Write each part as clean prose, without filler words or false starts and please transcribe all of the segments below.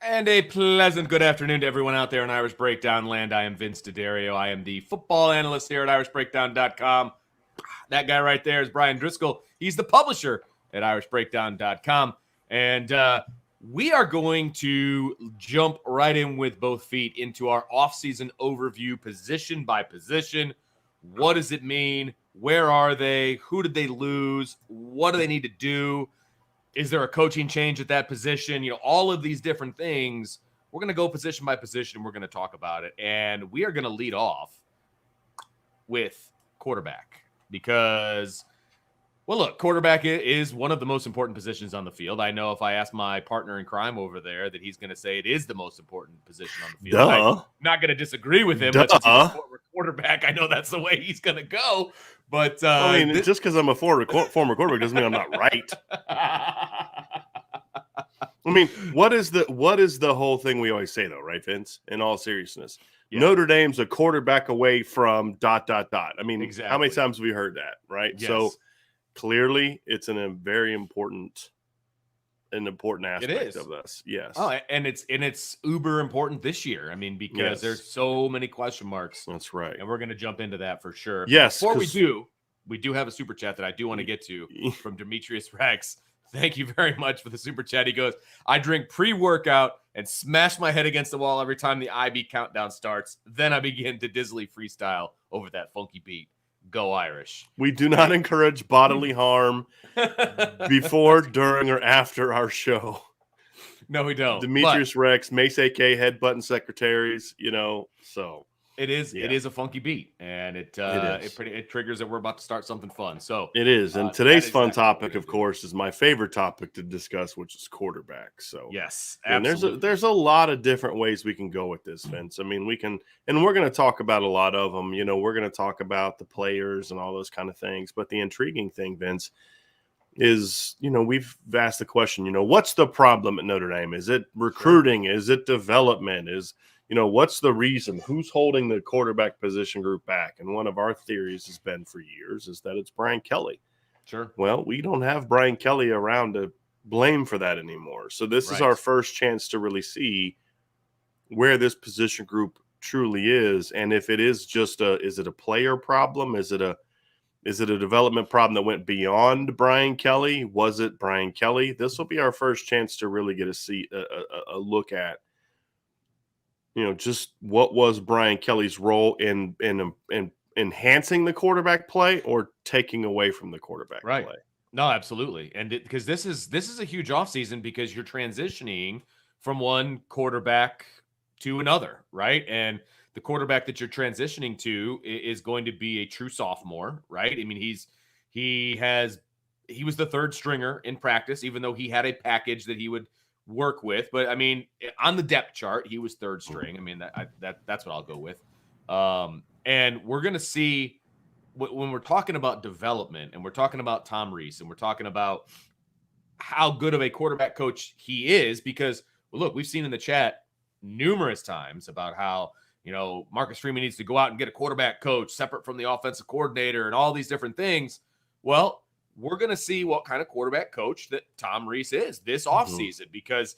And a pleasant good afternoon to everyone out there in Irish Breakdown land. I am Vince D'Addario. I am the football analyst here at irishbreakdown.com. That guy right there is Brian Driscoll. He's the publisher at irishbreakdown.com. And we are going to jump right in with both feet into our offseason overview, position by position. What does it mean? Where are they? Who did they lose? What do they need to do? Is there a coaching change at that position? You know, all of these different things. We're going to go position by position. We're going to talk about it. And we are going to lead off with quarterback because, well, look, quarterback is one of the most important positions on the field. I know if I ask my partner in crime over there that he's going to say it is the most important position on the field. I'm not going to disagree with him, but since he's a former quarterback, I know that's the way he's going to go. But I mean, just because I'm a former quarterback doesn't mean I'm not right. I mean, what is the whole thing we always say, though, right, Vince? In all seriousness, yeah. Notre Dame's a quarterback away from ... I mean, exactly. How many times have we heard that, right? Yes. So clearly, it's a very important aspect of this. Yes. Oh, and it's uber important this year. I mean, because there's so many question marks. That's right. And we're going to jump into that for sure. Yes. Before we do have a super chat that I do want to get to from Demetrius Rex. Thank you very much for the super chat. He goes, I drink pre-workout and smash my head against the wall every time the IB countdown starts. Then I begin to dizzily freestyle over that funky beat. Go Irish. We do not encourage bodily harm before, during, or after our show. No, we don't. Demetrius Rex, Mace AK, head button secretaries, so. It is a funky beat, and it triggers that we're about to start something fun. So it is. And today's fun topic, of course, is my favorite topic to discuss, which is quarterback. So yes, absolutely. And there's a lot of different ways we can go with this, Vince. I mean, we're going to talk about a lot of them. We're going to talk about the players and all those kind of things. But the intriguing thing, Vince, is, we've asked the question, what's the problem at Notre Dame? Is it recruiting? Sure. Is it development? What's the reason? Who's holding the quarterback position group back? And one of our theories has been for years is that it's Brian Kelly. Sure. Well, we don't have Brian Kelly around to blame for that anymore. So this is our first chance to really see where this position group truly is. And if it is just is it a player problem? Is it a development problem that went beyond Brian Kelly? Was it Brian Kelly? This will be our first chance to really get a look at, just what was Brian Kelly's role in enhancing the quarterback play or taking away from the quarterback play. No, absolutely. And because this is a huge offseason because you're transitioning from one quarterback to another, right? And the quarterback that you're transitioning to is going to be a true sophomore, right? I mean, he was the third stringer in practice, even though he had a package that he would work with. But I mean, on the depth chart, he was third string. I mean, that's what I'll go with. And we're going to see when we're talking about development and we're talking about Tom Rees and we're talking about how good of a quarterback coach he is, because look, we've seen in the chat numerous times about how, Marcus Freeman needs to go out and get a quarterback coach separate from the offensive coordinator and all these different things. Well, we're going to see what kind of quarterback coach that Tom Rees is this offseason because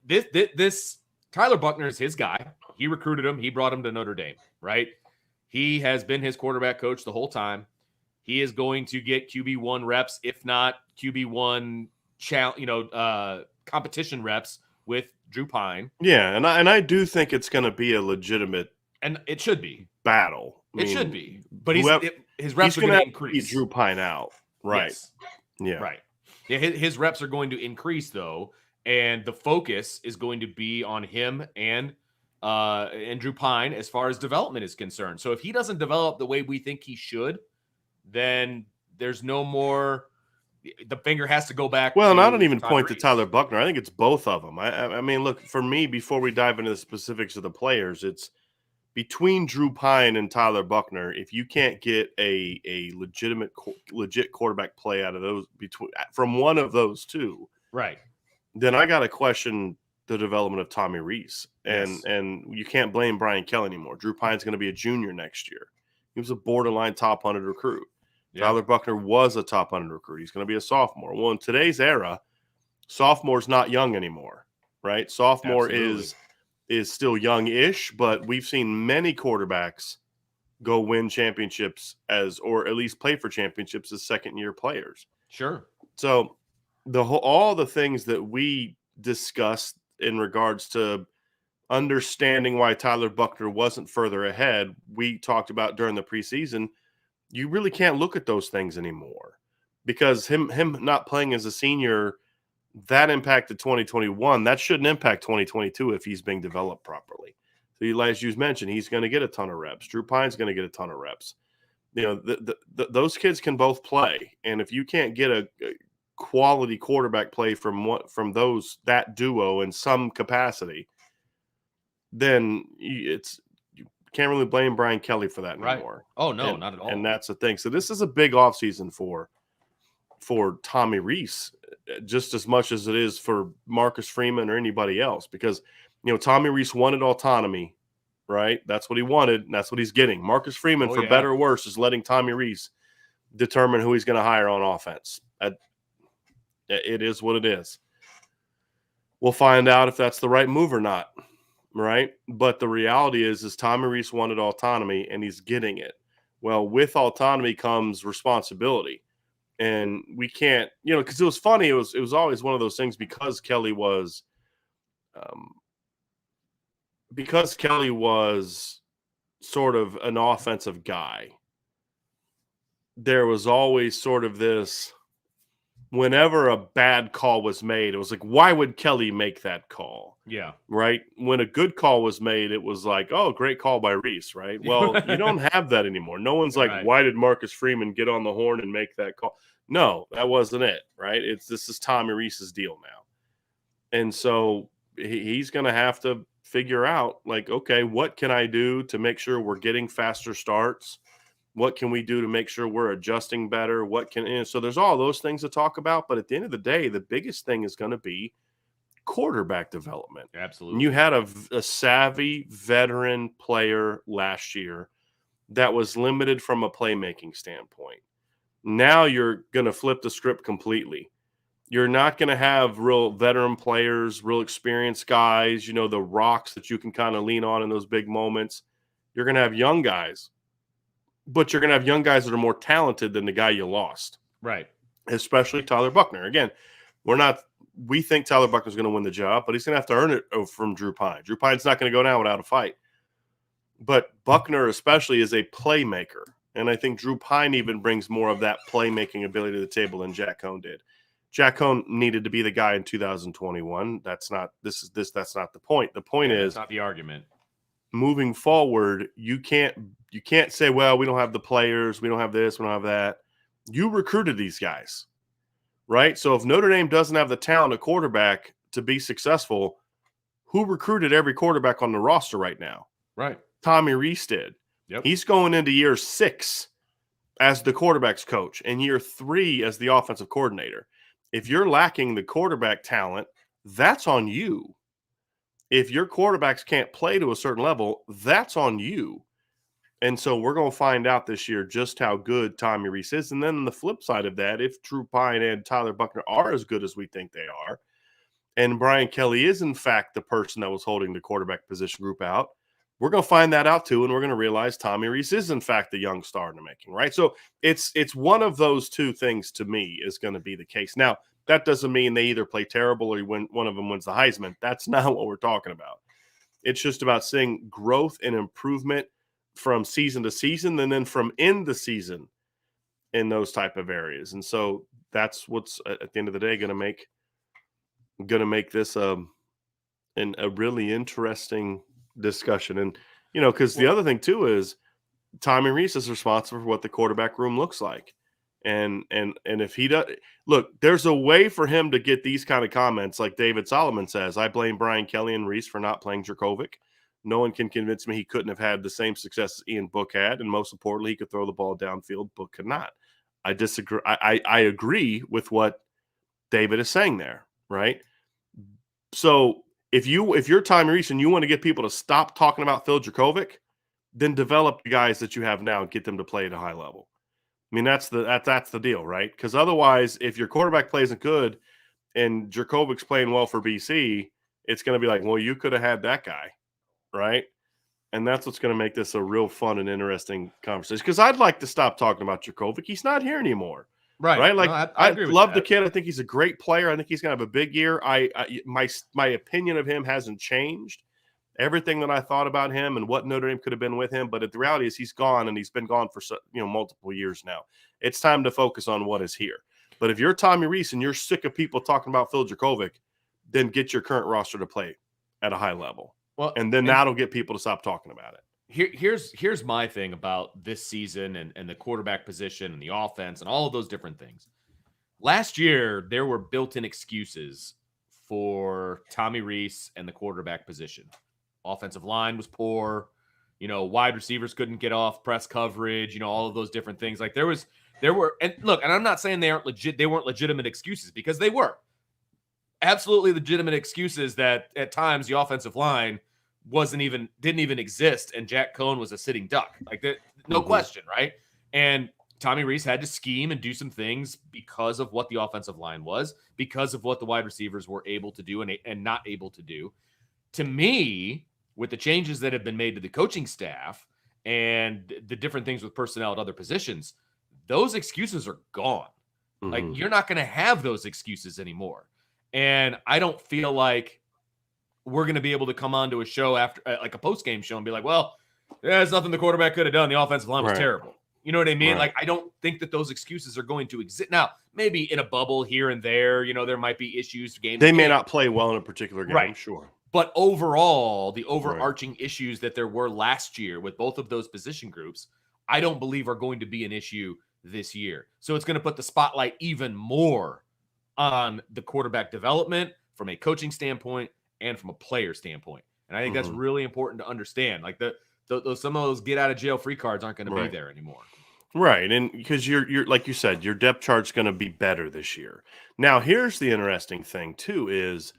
this Tyler Buckner is his guy. He recruited him. He brought him to Notre Dame, right? He has been his quarterback coach the whole time. He is going to get QB1 reps, if not QB1 competition reps with Drew Pine. Yeah, and I do think it's going to be a legitimate and it should be battle. Should be. But his reps are going to increase. Drew Pine out. Right. Yes. Yeah. Right. Yeah. His reps are going to increase though, and the focus is going to be on him and Drew Pine as far as development is concerned. So if he doesn't develop the way we think he should, then there's no more. The finger has to go back. Well, and I don't even point to Tyler Buckner. I think it's both of them. I mean, look, for me, before we dive into the specifics of the players, it's between Drew Pine and Tyler Buckner. If you can't get a legit quarterback play out of those from one of those two, right, then I got to question the development of Tommy Rees, and you can't blame Brian Kelly anymore. Drew Pine's going to be a junior next year. He was a borderline top 100 recruit. Yeah. Tyler Buckner was a top 100 recruit. He's going to be a sophomore. Well, in today's era, Sophomore's not young anymore, right? Sophomore Absolutely. is still young-ish, but we've seen many quarterbacks go win championships or at least play for championships as second-year players. Sure. So all the things that we discussed in regards to understanding why Tyler Buckner wasn't further ahead, we talked about during the preseason. You really can't look at those things anymore because him not playing as a senior, that impacted 2021. That shouldn't impact 2022 if he's being developed properly. So, as you mentioned, he's going to get a ton of reps. Drew Pine's going to get a ton of reps. Those kids can both play, and if you can't get a quality quarterback play from that duo in some capacity, then you can't really blame Brian Kelly for that anymore. Right. Oh no, not at all. And that's the thing. So this is a big offseason for Tommy Rees, just as much as it is for Marcus Freeman or anybody else, because Tommy Rees wanted autonomy, right? That's what he wanted, and that's what he's getting. Marcus Freeman, for better or worse, is letting Tommy Rees determine who he's going to hire on offense. It is what it is. We'll find out if that's the right move or not, right? But the reality is Tommy Rees wanted autonomy, and he's getting it. Well, with autonomy comes responsibility. And we can't, because it was funny. It was always one of those things because Kelly was sort of an offensive guy. There was always sort of this, whenever a bad call was made, it was like, why would Kelly make that call? Yeah. Right. When a good call was made, it was like, oh, great call by Rees. Right. Well, you don't have that anymore. No one's like, why did Marcus Freeman get on the horn and make that call? No, that wasn't it. Right. This is Tommy Rees's deal now. And so he's going to have to figure out, like, okay, what can I do to make sure we're getting faster starts? What can we do to make sure we're adjusting better? So there's all those things to talk about. But at the end of the day, the biggest thing is going to be quarterback development. Absolutely. And you had a savvy veteran player last year that was limited from a playmaking standpoint. Now you're going to flip the script completely. You're not going to have real veteran players, real experienced guys, the rocks that you can kind of lean on in those big moments. You're going to have young guys. But you're going to have young guys that are more talented than the guy you lost. Right. Especially Tyler Buckner. Again, we think Tyler Buckner's going to win the job, but he's going to have to earn it from Drew Pine. Drew Pine's not going to go down without a fight. But Buckner especially is a playmaker. And I think Drew Pine even brings more of that playmaking ability to the table than Jack Cohn did. Jack Cohn needed to be the guy in 2021. That's not the point. The point is, that's not the argument. Moving forward, you can't say, well, we don't have the players, we don't have this, we don't have that. You recruited these guys, right? So if Notre Dame doesn't have the talent at quarterback to be successful, who recruited every quarterback on the roster right now? Right. Tommy Rees did. Yep. He's going into year 6 as the quarterback's coach and year 3 as the offensive coordinator. If you're lacking the quarterback talent, that's on you. If your quarterbacks can't play to a certain level, that's on you. And so we're going to find out this year just how good Tommy Rees is. And then on the flip side of that, if Drew Pine and Tyler Buckner are as good as we think they are, and Brian Kelly is in fact the person that was holding the quarterback position group out, we're going to find that out too. And we're going to realize Tommy Rees is in fact the young star in the making, right? So it's one of those two things to me is going to be the case. Now, that doesn't mean they either play terrible or one of them wins the Heisman. That's not what we're talking about. It's just about seeing growth and improvement from season to season and then from end to season in those type of areas. And so that's what's at the end of the day going to make this a really interesting discussion. And, because the other thing too is Tommy Rees is responsible for what the quarterback room looks like. And if he does, look, there's a way for him to get these kind of comments. Like David Solomon says, I blame Brian Kelly and Rees for not playing Dracovic. No one can convince me he couldn't have had the same success as Ian Book had. And most importantly, he could throw the ball downfield. Book could not. I disagree. I agree with what David is saying there. Right. So if you're Tommy Rees and you want to get people to stop talking about Phil Dracovic, then develop the guys that you have now and get them to play at a high level. I mean, that's the deal, right? Because otherwise, if your quarterback play isn't good, and Jurkovic's playing well for BC, it's going to be like, well, you could have had that guy, right? And that's what's going to make this a real fun and interesting conversation. Because I'd like to stop talking about Jurkovic. He's not here anymore, Right. right? No, Like I I agree with love the that. kid. I think he's a great player. I think he's going to have a big year. My opinion of him hasn't changed. Everything that I thought about him and what Notre Dame could have been with him, but the reality is he's gone, and he's been gone for multiple years now. It's time to focus on what is here. But if you're Tommy Rees and you're sick of people talking about Phil Jurkovec, then get your current roster to play at a high level. Well, and then that'll get people to stop talking about it. Here's my thing about this season and the quarterback position and the offense and all of those different things. Last year, there were built-in excuses for Tommy Rees and the quarterback position. Offensive line was poor. Wide receivers couldn't get off press coverage, all of those different things. Like there were, and look, and I'm not saying they weren't legitimate excuses, because they were absolutely legitimate excuses that at times the offensive line didn't even exist, and Jack Cohn was a sitting duck. Like that, no question, right? And Tommy Rees had to scheme and do some things because of what the offensive line was, because of what the wide receivers were able to do and not able to do. To me, with the changes that have been made to the coaching staff and the different things with personnel at other positions, those excuses are gone. Like you're not going to have those excuses anymore. And I don't feel like we're going to be able to come on to a show after like a post-game show and be like, well, there's nothing the quarterback could have done. The offensive line was terrible. You know what I mean? Right. Like, I don't think that those excuses are going to exist. Now, maybe in a bubble here and there, there might be issues. They may not play well in a particular game, right. Sure. But overall, the overarching issues that there were last year with both of those position groups, I don't believe are going to be an issue this year. So it's going to put the spotlight even more on the quarterback development from a coaching standpoint and from a player standpoint. And I think that's really important to understand. Like some of those get out of jail free cards aren't going to be there anymore. Right. And because you're like you said, your depth chart's going to be better this year. Now, here's the interesting thing too, is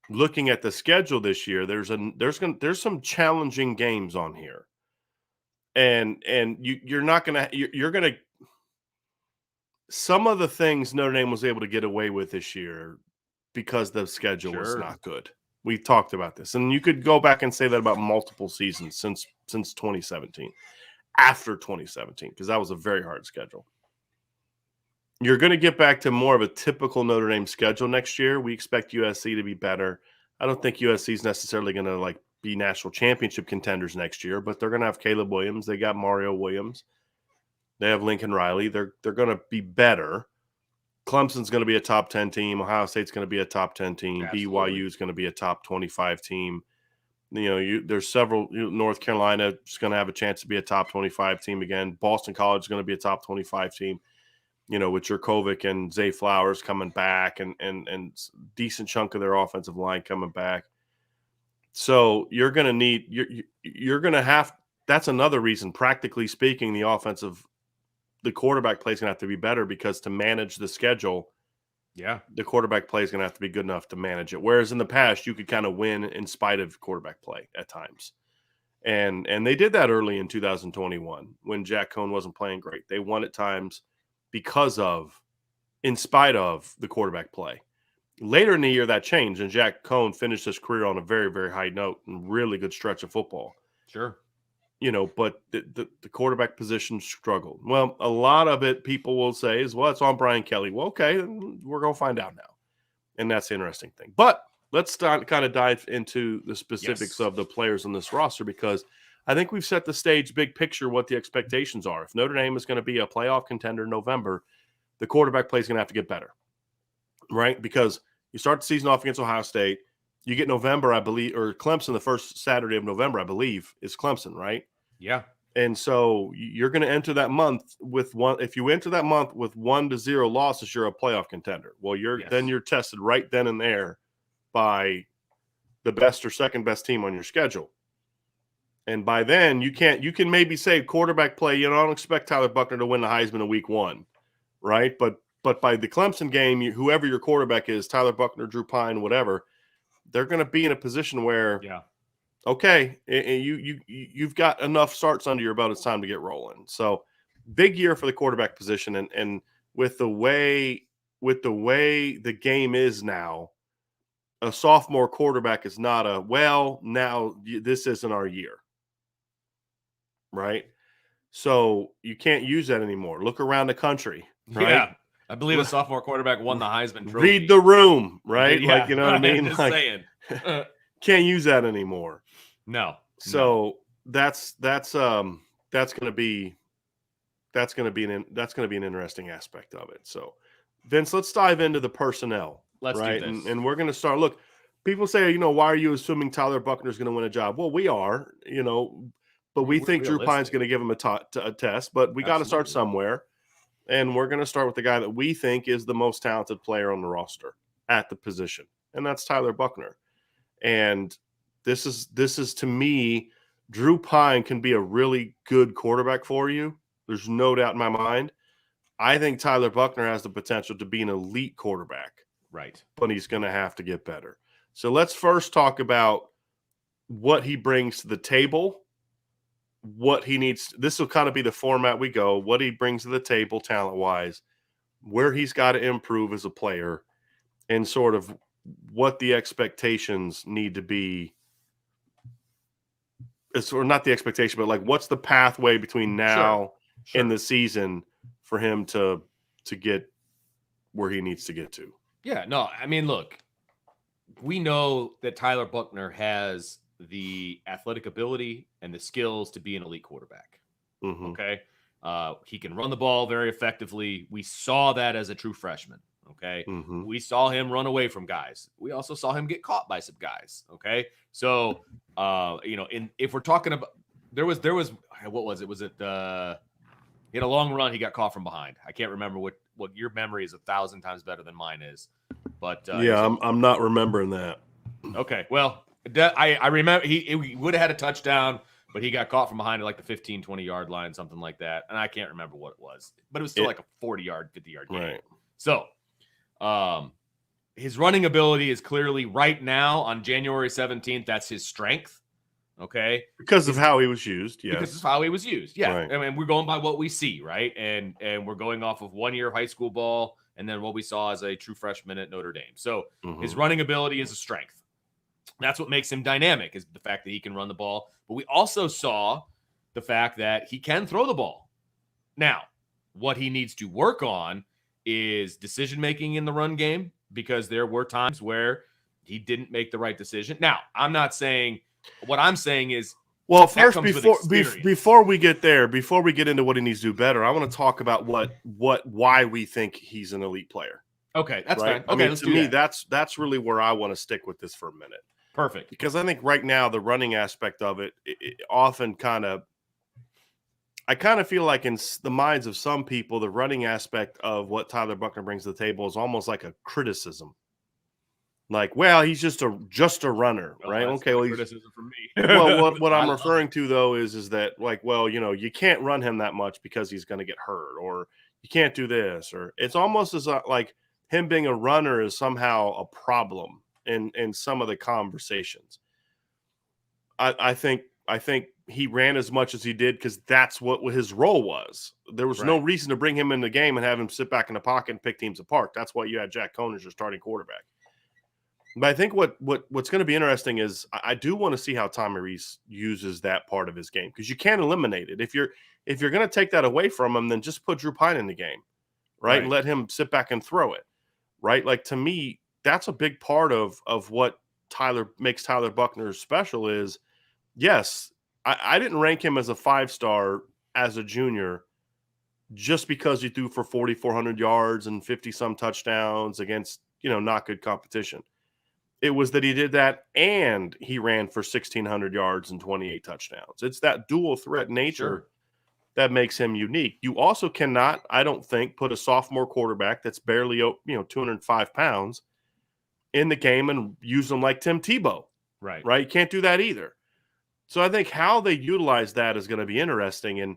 looking at the schedule this year, there's some challenging games on here. And you're going to some of the things Notre Dame was able to get away with this year because the schedule was not good. We've talked about this, and you could go back and say that about multiple seasons since 2017, after 2017, because that was a very hard schedule. You're going to get back to more of a typical Notre Dame schedule next year. We expect USC to be better. I don't think USC is necessarily going to be national championship contenders next year, but they're going to have Caleb Williams. They got Mario Williams. They have Lincoln Riley. They're going to be better. Clemson's going to be a top 10 team. Ohio State's going to be a top 10 team. Absolutely. BYU is going to be a top 25 team. There's several. North Carolina is going to have a chance to be a top 25 team again. Boston College is going to be a top 25 team. With Jurkovec and Zay Flowers coming back and decent chunk of their offensive line coming back. So you're going to need you're going to have. That's another reason, practically speaking, the quarterback play is going to have to be better, because to manage the schedule, the quarterback play is going to have to be good enough to manage it. Whereas in the past, you could kind of win in spite of quarterback play at times. And they did that early in 2021 when Jack Cohn wasn't playing great. They won at times in spite of the quarterback play. Later in the year, that changed, and Jack Cohn finished his career on a very, very high note and really good stretch of football. Sure. But the quarterback position struggled. Well, a lot of it, people will say, is, well, it's on Brian Kelly. Well, okay, we're going to find out now. And that's the interesting thing. But let's kind of dive into the specifics of the players on this roster, because I think we've set the stage, big picture, what the expectations are. If Notre Dame is going to be a playoff contender in November, the quarterback play is going to have to get better, right? Because you start the season off against Ohio State. You get November, I believe, or Clemson, the first Saturday of November, I believe, is Clemson, right? Yeah. And so you're going to enter that month with one. If you enter that month with 1-0 losses, you're a playoff contender. Well, then you're tested right then and there by the best or second best team on your schedule. And by then you can maybe say quarterback play. I don't expect Tyler Buckner to win the Heisman in week 1, right? But by the Clemson game, whoever your quarterback is, Tyler Buckner, Drew Pine, whatever, they're going to be in a position where, okay, you've got enough starts under your belt. It's time to get rolling. So big year for the quarterback position. And with the way with the way the game is now, a sophomore quarterback is not now this isn't our year, right? So you can't use that anymore. Look around the country, right? Yeah. I believe a sophomore quarterback won the Heisman Trophy. Read the room, right? Yeah, like, you know what I mean? Just like, saying. can't use that anymore. No. So that's going to be an interesting aspect of it. So, Vince, let's dive into the personnel. Let's right? do this. And we're going to start. Look, people say, why are you assuming Tyler Buckner is going to win a job? Well, we are, but we think Drew Pine's going to give him a test. But we got to start somewhere. And we're going to start with the guy that we think is the most talented player on the roster at the position, and that's Tyler Buckner. And this is to me, Drew Pine can be a really good quarterback for you. There's no doubt in my mind. I think Tyler Buckner has the potential to be an elite quarterback. Right. But he's going to have to get better. So let's first talk about what he brings to the table, what he needs. This will kind of be the format we go, what he brings to the table talent-wise, where he's got to improve as a player, and sort of what the expectations need to be. Or not the expectation, but like what's the pathway between now and the season for him to get where he needs to get to. Yeah, no, I mean, look, we know that Tyler Buckner has the athletic ability and the skills to be an elite quarterback. Mm-hmm. Okay. He can run the ball very effectively. We saw that as a true freshman. Okay. Mm-hmm. We saw him run away from guys. We also saw him get caught by some guys. Okay. So, if we're talking about, there was, what was it? Was it, he had a long run. He got caught from behind. I can't remember what your memory is 1,000 times better than mine is. But I'm not remembering that. Okay. Well, I remember he would have had a touchdown, but he got caught from behind at like the 15, 20-yard line, something like that. And I can't remember what it was, but it was still like a 40-yard, 50-yard game. Right. So, his running ability is clearly right now on January 17th. That's his strength. Okay. Because of how he was used. Yes. Because of how he was used. Yeah. Right. I mean, we're going by what we see, right? And we're going off of 1 year of high school ball and then what we saw as a true freshman at Notre Dame. So his running ability is a strength. That's what makes him dynamic, is the fact that he can run the ball. But we also saw the fact that he can throw the ball. Now, what he needs to work on is decision-making in the run game, because there were times where he didn't make the right decision. Now, what I'm saying is, well, first, before we get there, before we get into what he needs to do better, I want to talk about why we think he's an elite player. Okay, that's right? fine. Okay, to me, that's really where I want to stick with this for a minute. Perfect. Because I think right now the running aspect of it often I kind of feel like in the minds of some people, the running aspect of what Tyler Buckner brings to the table is almost like a criticism. Like, well, he's just a runner, right? Okay, well, criticism from me. Well, what I'm referring to though is that, like, well, you can't run him that much because he's going to get hurt, or you can't do this, or it's almost as like him being a runner is somehow a problem in some of the conversations. I think he ran as much as he did because that's what his role was. There was no reason to bring him in the game and have him sit back in the pocket and pick teams apart. That's why you had Jack Cohn as your starting quarterback. But I think what's going to be interesting is I do want to see how Tommy Rees uses that part of his game, because you can't eliminate it. If you're going to take that away from him, then just put Drew Pine in the game, right? And let him sit back and throw it, right? Like, to me, that's a big part of what makes Tyler Buckner special is, yes, I didn't rank him as a 5-star as a junior just because he threw for 4,400 yards and 50-some touchdowns against, not good competition. It was that he did that and he ran for 1,600 yards and 28 touchdowns. It's that dual threat nature that makes him unique. You also cannot, I don't think, put a sophomore quarterback that's barely 205 pounds in the game and use him like Tim Tebow. Right? You can't do that either. So I think how they utilize that is going to be interesting. And,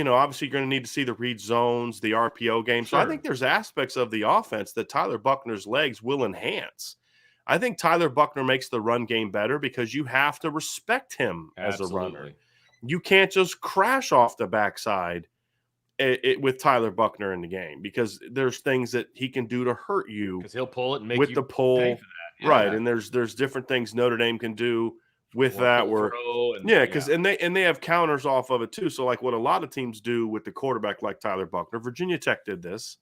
obviously you're going to need to see the read zones, the RPO game. So I think there's aspects of the offense that Tyler Buckner's legs will enhance. I think Tyler Buckner makes the run game better because you have to respect him as a runner. You can't just crash off the backside with Tyler Buckner in the game, because there's things that he can do to hurt you because he'll pull it and make with you the pay pull, for that. right? And there's different things Notre Dame can do with Or that, pull where throw and because and they have counters off of it too. So like what a lot of teams do with the quarterback, like Tyler Buckner, Virginia Tech did this,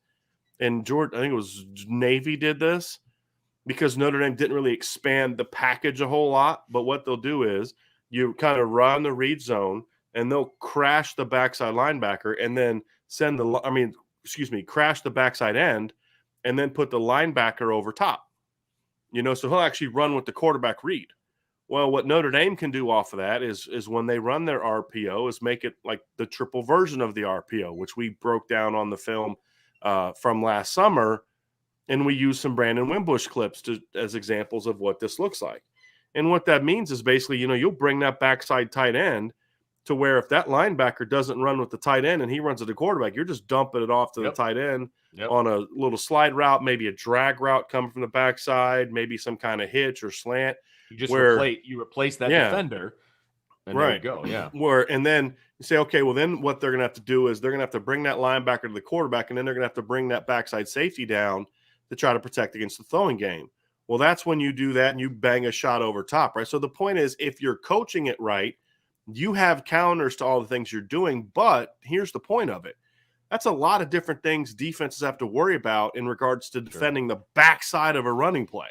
and Jordan, I think it was Navy did this, because Notre Dame didn't really expand the package a whole lot. But what they'll do is you kind of run the read zone, and they'll crash the backside linebacker, and then crash the backside end, and then put the linebacker over top. So he'll actually run with the quarterback read. Well, what Notre Dame can do off of that is when they run their RPO is make it like the triple version of the RPO, which we broke down on the film from last summer. And we use some Brandon Wimbush clips as examples of what this looks like. And what that means is basically, you'll bring that backside tight end to where if that linebacker doesn't run with the tight end and he runs at the quarterback, you're just dumping it off to the tight end on a little slide route, maybe a drag route coming from the backside, maybe some kind of hitch or slant. You just replace that defender, and there you go. Yeah. And then you say, okay, well, then what they're going to have to do is they're going to have to bring that linebacker to the quarterback, and then they're going to have to bring that backside safety down to try to protect against the throwing game. Well, that's when you do that and you bang a shot over top, right? So the point is, if you're coaching it right, you have counters to all the things you're doing. But here's the point of it. That's a lot of different things defenses have to worry about in regards to defending the backside of a running play,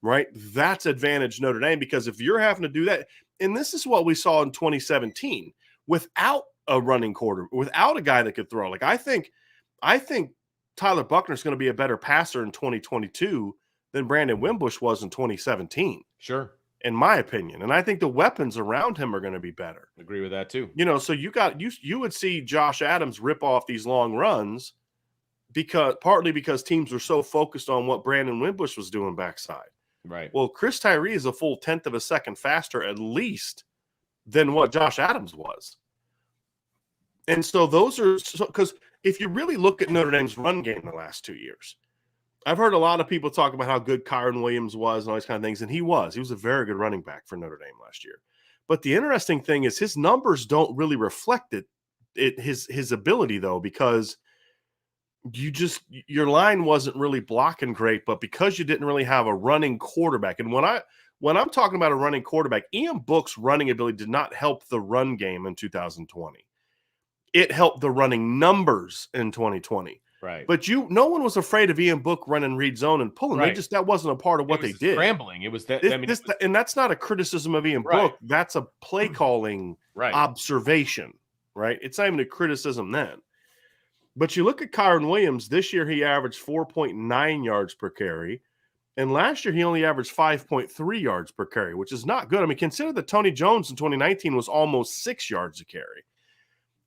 right? That's advantage Notre Dame, because if you're having to do that, and this is what we saw in 2017 without a running quarter, without a guy that could throw. Like I think Tyler Buckner is going to be a better passer in 2022 than Brandon Wimbush was in 2017. Sure. In my opinion. And I think the weapons around him are going to be better. Agree with that too. So you would see Josh Adams rip off these long runs partly because teams are so focused on what Brandon Wimbush was doing backside. Right. Well, Chris Tyree is a full 10th of a second faster at least than what Josh Adams was. And so because if you really look at Notre Dame's run game the last 2 years, I've heard a lot of people talk about how good Kyron Williams was and all these kind of things, and he was a very good running back for Notre Dame last year. But the interesting thing is his numbers don't really reflect his ability, though, because your line wasn't really blocking great, but because you didn't really have a running quarterback. And when I'm talking about a running quarterback, Ian Book's running ability did not help the run game in 2020. It helped the running numbers in 2020. Right. But no one was afraid of Ian Book running read zone and pulling. Right. That wasn't a part of what they did. Scrambling. It was that. And that's not a criticism of Ian Book. That's a play calling observation, right? It's not even a criticism then. But you look at Kyron Williams, this year he averaged 4.9 yards per carry. And last year he only averaged 5.3 yards per carry, which is not good. I mean, consider that Tony Jones in 2019 was almost 6 yards a carry.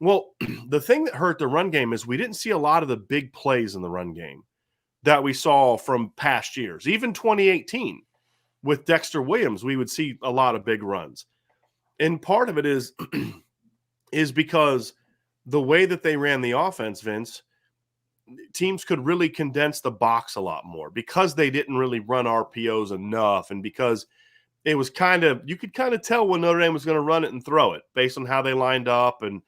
Well, the thing that hurt the run game is we didn't see a lot of the big plays in the run game that we saw from past years. Even 2018 with Dexter Williams, we would see a lot of big runs. And part of it is because the way that they ran the offense, Vince, teams could really condense the box a lot more because they didn't really run RPOs enough, and because it was you could kind of tell when Notre Dame was going to run it and throw it based on how they lined up, and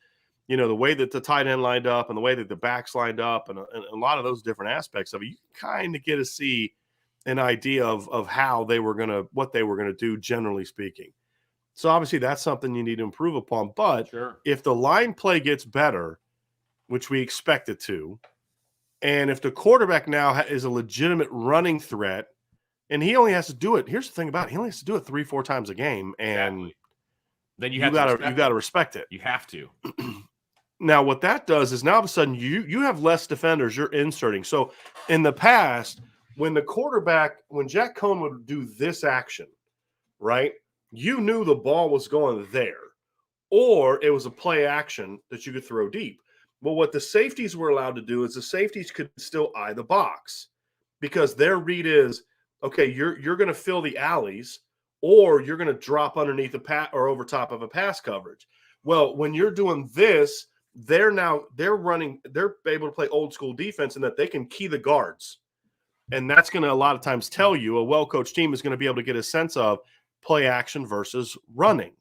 the way that the tight end lined up and the way that the backs lined up, and a lot of those different aspects of it. You can kind of get to see an idea of how what they were going to do, generally speaking. So obviously that's something you need to improve upon. But if the line play gets better, which we expect it to, and if the quarterback now is a legitimate running threat, and he only has to do it, here's the thing about it, he only has to do it 3-4 times a game, and then you got to respect it. You have to. Now, what that does is now all of a sudden you have less defenders you're inserting. So in the past, when Jack Cohn would do this action, right, you knew the ball was going there, or it was a play action that you could throw deep. Well, what the safeties were allowed to do is the safeties could still eye the box, because their read is, okay, you're going to fill the alleys, or you're going to drop underneath or over top of a pass coverage. Well, when you're doing this, they're able to play old school defense, in that they can key the guards. And that's going to a lot of times tell you a well-coached team is going to be able to get a sense of play action versus running.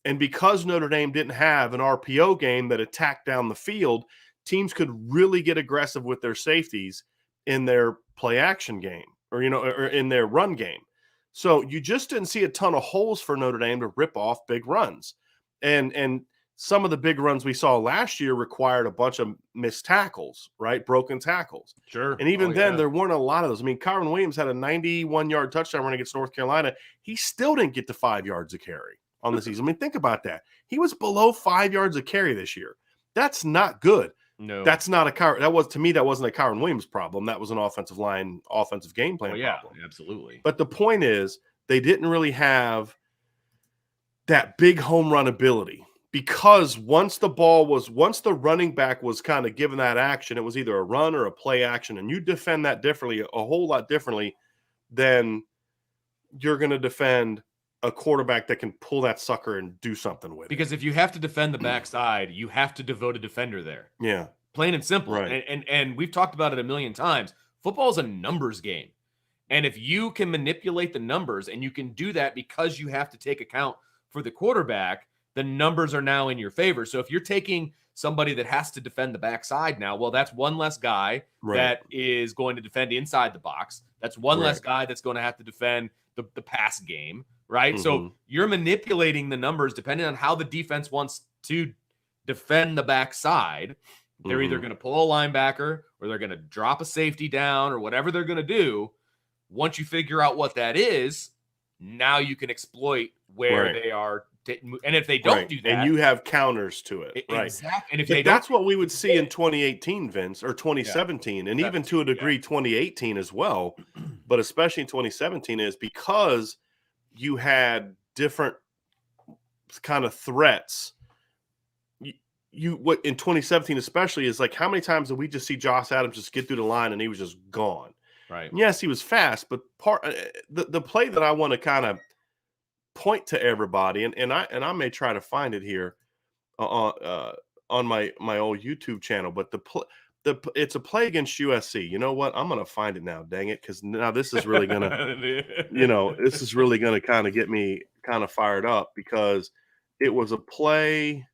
And because Notre Dame didn't have an RPO game that attacked down the field, teams could really get aggressive with their safeties in their play action game or in their run game. So you just didn't see a ton of holes for Notre Dame to rip off big runs. And some of the big runs we saw last year required a bunch of missed tackles, right? Broken tackles. Sure. And even then, there weren't a lot of those. I mean, Kyron Williams had a 91-yard touchdown run against North Carolina. He still didn't get to 5 yards a carry on the season. I mean, think about that. He was below 5 yards a carry this year. That's not good. No, that's not a Kyron. That wasn't a Kyron Williams problem. That was an offensive game plan problem. Absolutely. But the point is, they didn't really have that big home run ability because once the running back was kind of given that action, it was either a run or a play action, and you defend that differently, a whole lot differently than you're going to defend a quarterback that can pull that sucker and do something with it. Because if you have to defend the backside, you have to devote a defender there. Yeah. Plain and simple. Right. And we've talked about it a million times. Football is a numbers game. And if you can manipulate the numbers, and you can do that because you have to take account for the quarterback, the numbers are now in your favor. So if you're taking somebody that has to defend the backside now, well, that's one less guy that is going to defend inside the box. That's one less guy that's going to have to defend the pass game. Right. Mm-hmm. So you're manipulating the numbers depending on how the defense wants to defend the backside. They're either going to pull a linebacker or they're going to drop a safety down or whatever they're going to do. Once you figure out what that is, now you can exploit where they are. And if they don't do that, and you have counters to it. Right. Exactly. And if that's what we would see in 2018, Vince, or 2017, and even to a degree 2018 as well. But especially in 2017 is because you had different kind of threats. What in 2017 especially is like, how many times did we just see Josh Adams just get through the line and he was just gone? Right. Yes, he was fast, but the play that I want to kind of point to everybody, and I may try to find it here on my old YouTube channel, but it's a play against USC. You know what? I'm going to find it now. Dang it. Cause now this is really going to, this is really going to kind of get me kind of fired up because it was a play.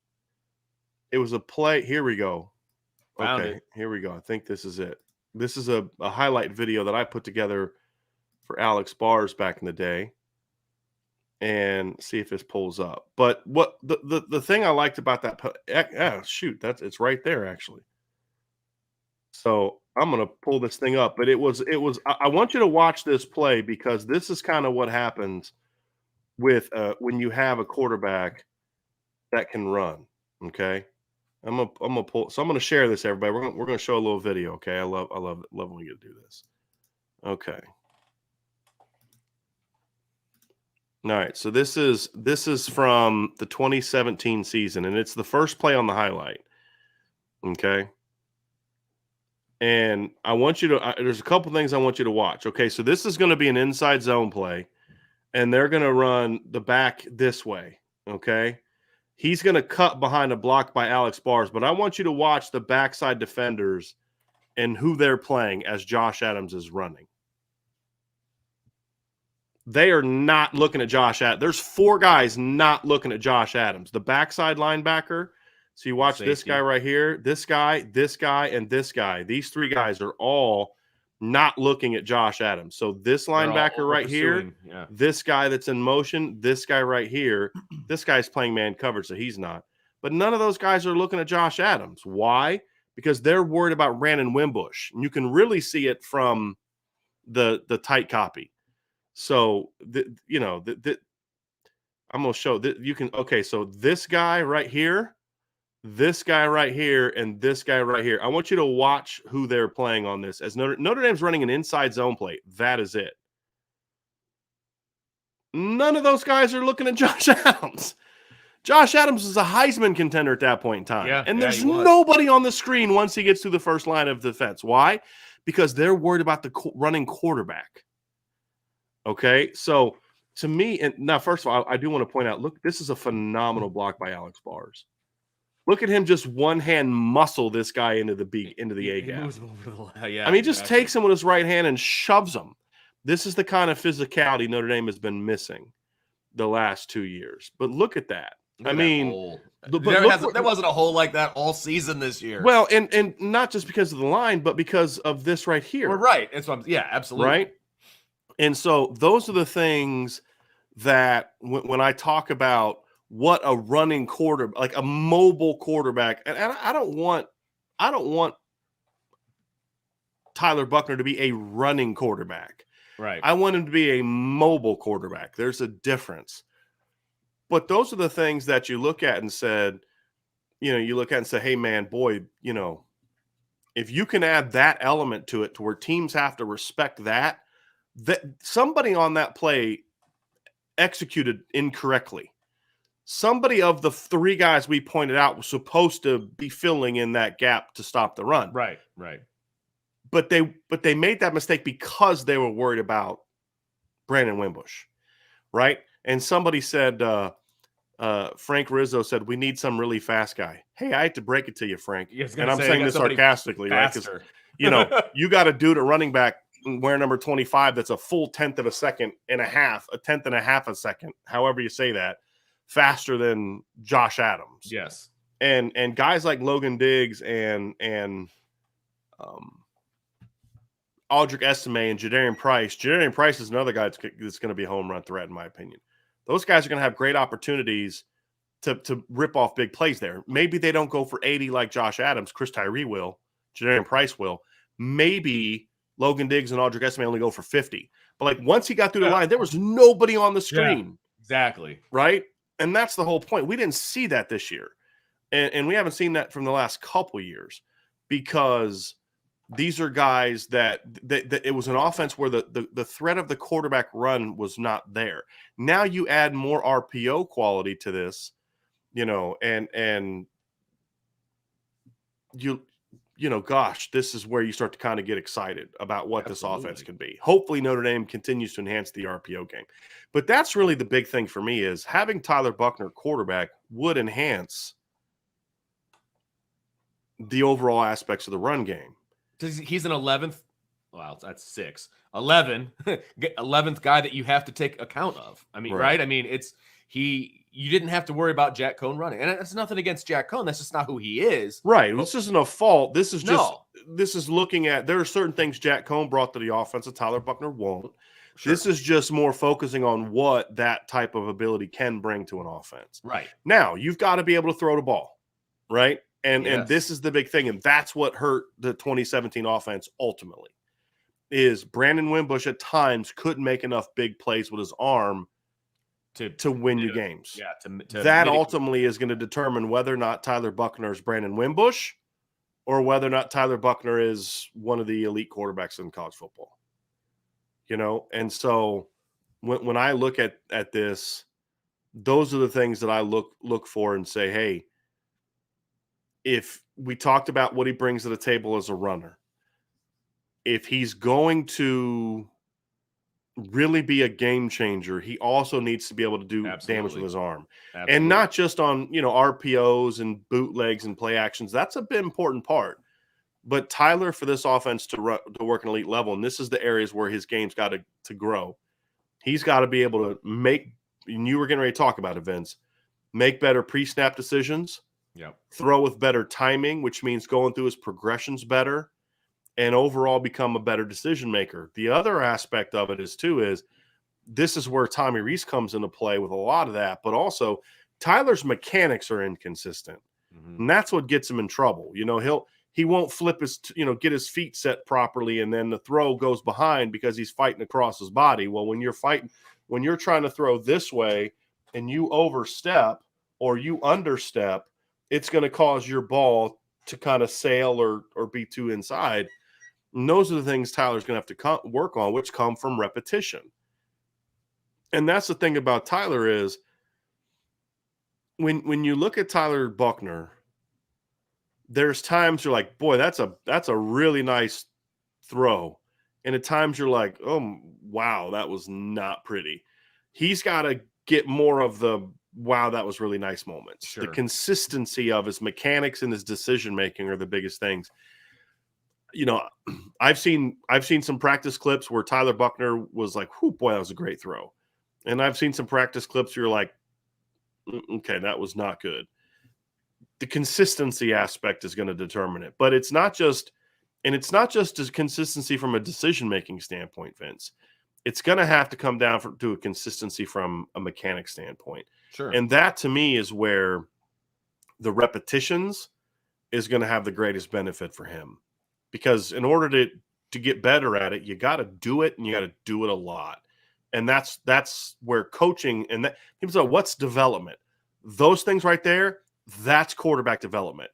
Here we go. Okay. Here we go. I think this is it. This is a highlight video that I put together for Alex Bars back in the day, and see if this pulls up. But what the thing I liked about that, it's right there actually. So I'm going to pull this thing up, but I want you to watch this play because this is kind of what happens with when you have a quarterback that can run. Okay. I'm gonna pull. So I'm gonna share this, everybody. We're gonna show a little video. Okay. I love when we get to do this. Okay. All right. So this is from the 2017 season, and it's the first play on the highlight. Okay. And I want you to, there's a couple things I want you to watch. Okay. So this is going to be an inside zone play, and they're going to run the back this way. Okay. He's going to cut behind a block by Alex Bars, but I want you to watch the backside defenders and who they're playing as Josh Adams is running. They are not looking at Josh Adams. There's 4 guys not looking at Josh Adams. The backside linebacker. So you watch this guy right here, this guy, and this guy. These 3 guys are all not looking at Josh Adams. So this linebacker right here, this guy that's in motion, this guy right here, this guy's playing man coverage, so he's not. But none of those guys are looking at Josh Adams. Why? Because they're worried about Brandon Wimbush. And you can really see it from the tight copy. So, I'm going to show that you can. Okay, so this guy right here, this guy right here, and this guy right here. I want you to watch who they're playing on this. As Notre Dame's running an inside zone play. That is it. None of those guys are looking at Josh Adams. Josh Adams is a Heisman contender at that point in time. And there's nobody on the screen once he gets to the first line of defense. Why? Because they're worried about the running quarterback. Okay, so to me, and now, first of all, I do want to point out, look, this is a phenomenal block by Alex Bars. Look at him just one hand muscle this guy into the A gap. I mean, he just takes him with his right hand and shoves him. This is the kind of physicality Notre Dame has been missing the last 2 years. But look at that. I Look at that mean, hole. but There wasn't a hole like that all season this year. well, and not just because of the line, but because of this right here. We're right. That's what yeah, absolutely. Right. And so those are the things that when I talk about what a running quarter, like a mobile quarterback, and I don't want Tyler Buckner to be a running quarterback. Right. I want him to be a mobile quarterback. There's a difference. But those are the things that you look at and said, you look at and say, hey, man, boy, if you can add that element to it to where teams have to respect that somebody on that play executed incorrectly. Somebody of the three guys we pointed out was supposed to be filling in that gap to stop the run. Right. But they made that mistake because they were worried about Brandon Wimbush, right? And somebody said, Frank Rizzo said, we need some really fast guy. Hey, I hate to break it to you, Frank. And I'm saying this sarcastically, faster. Right? Because, you got a dude at running back wear number 25 that's a full tenth of a second and a half, a tenth and a half a second, however you say that, faster than Josh Adams. Yes. And guys like Logan Diggs and Aldrick Estime and Jadarian Price. Jadarian Price is another guy that's going to be a home run threat, in my opinion. Those guys are going to have great opportunities to rip off big plays there. Maybe they don't go for 80 like Josh Adams. Chris Tyree will. Jadarian Price will. Maybe Logan Diggs and Aldrick Estime only go for 50. But like once he got through the line, there was nobody on the screen. Yeah, exactly. Right? And that's the whole point. We didn't see that this year. And we haven't seen that from the last couple years because these are guys that it was an offense where the threat of the quarterback run was not there. Now you add more RPO quality to this, and gosh, this is where you start to kind of get excited about what this offense can be. Hopefully Notre Dame continues to enhance the RPO game. But that's really the big thing for me is having Tyler Buckner quarterback would enhance the overall aspects of the run game. He's an 11th. Wow, that's 6. 11th guy that you have to take account of. I mean, right? I mean, you didn't have to worry about Jack Cohn running. And it's nothing against Jack Cohn. That's just not who he is. Right. This isn't a fault. This is this is looking at, there are certain things Jack Cohn brought to the offense that Tyler Buckner won't. Sure. This is just more focusing on what that type of ability can bring to an offense. Right. Now, you've got to be able to throw the ball, right? And this is the big thing. And that's what hurt the 2017 offense ultimately is Brandon Wimbush at times couldn't make enough big plays with his arm to win you games. Yeah. That ultimately is going to determine whether or not Tyler Buckner is Brandon Wimbush or whether or not Tyler Buckner is one of the elite quarterbacks in college football. And so when I look at this, those are the things that I look for and say, hey, if we talked about what he brings to the table as a runner, if he's going to really be a game changer, he also needs to be able to do damage with his arm. Absolutely. And not just on, RPOs and bootlegs and play actions. That's a bit important part. But Tyler, for this offense to work an elite level, and this is the areas where his game's got to grow, he's got to be able to make, and you were getting ready to talk about it, Vince, make better pre-snap decisions, throw with better timing, which means going through his progressions better, and overall become a better decision maker. The other aspect of it is this is where Tommy Rees comes into play with a lot of that, but also Tyler's mechanics are inconsistent. Mm-hmm. And that's what gets him in trouble. He won't flip get his feet set properly, and then the throw goes behind because he's fighting across his body. Well, when you're trying to throw this way and you overstep or you understep, it's going to cause your ball to kind of sail or be too inside. And those are the things Tyler's going to have to work on, which come from repetition. And that's the thing about Tyler is when you look at Tyler Buckner, there's times you're like, boy, that's a really nice throw. And at times you're like, oh, wow, that was not pretty. He's got to get more of the, wow, that was really nice moments. Sure. The consistency of his mechanics and his decision-making are the biggest things. I've seen some practice clips where Tyler Buckner was like, whoo, boy, that was a great throw. And I've seen some practice clips where you're like, okay, that was not good. The consistency aspect is going to determine it. But it's not just a consistency from a decision-making standpoint, Vince. It's going to have to come down to a consistency from a mechanic standpoint. Sure. And that, to me, is where the repetitions is going to have the greatest benefit for him. Because in order to get better at it, you got to do it, and you got to do it a lot. And that's where coaching and that people say, what's development? Those things right there, that's quarterback development.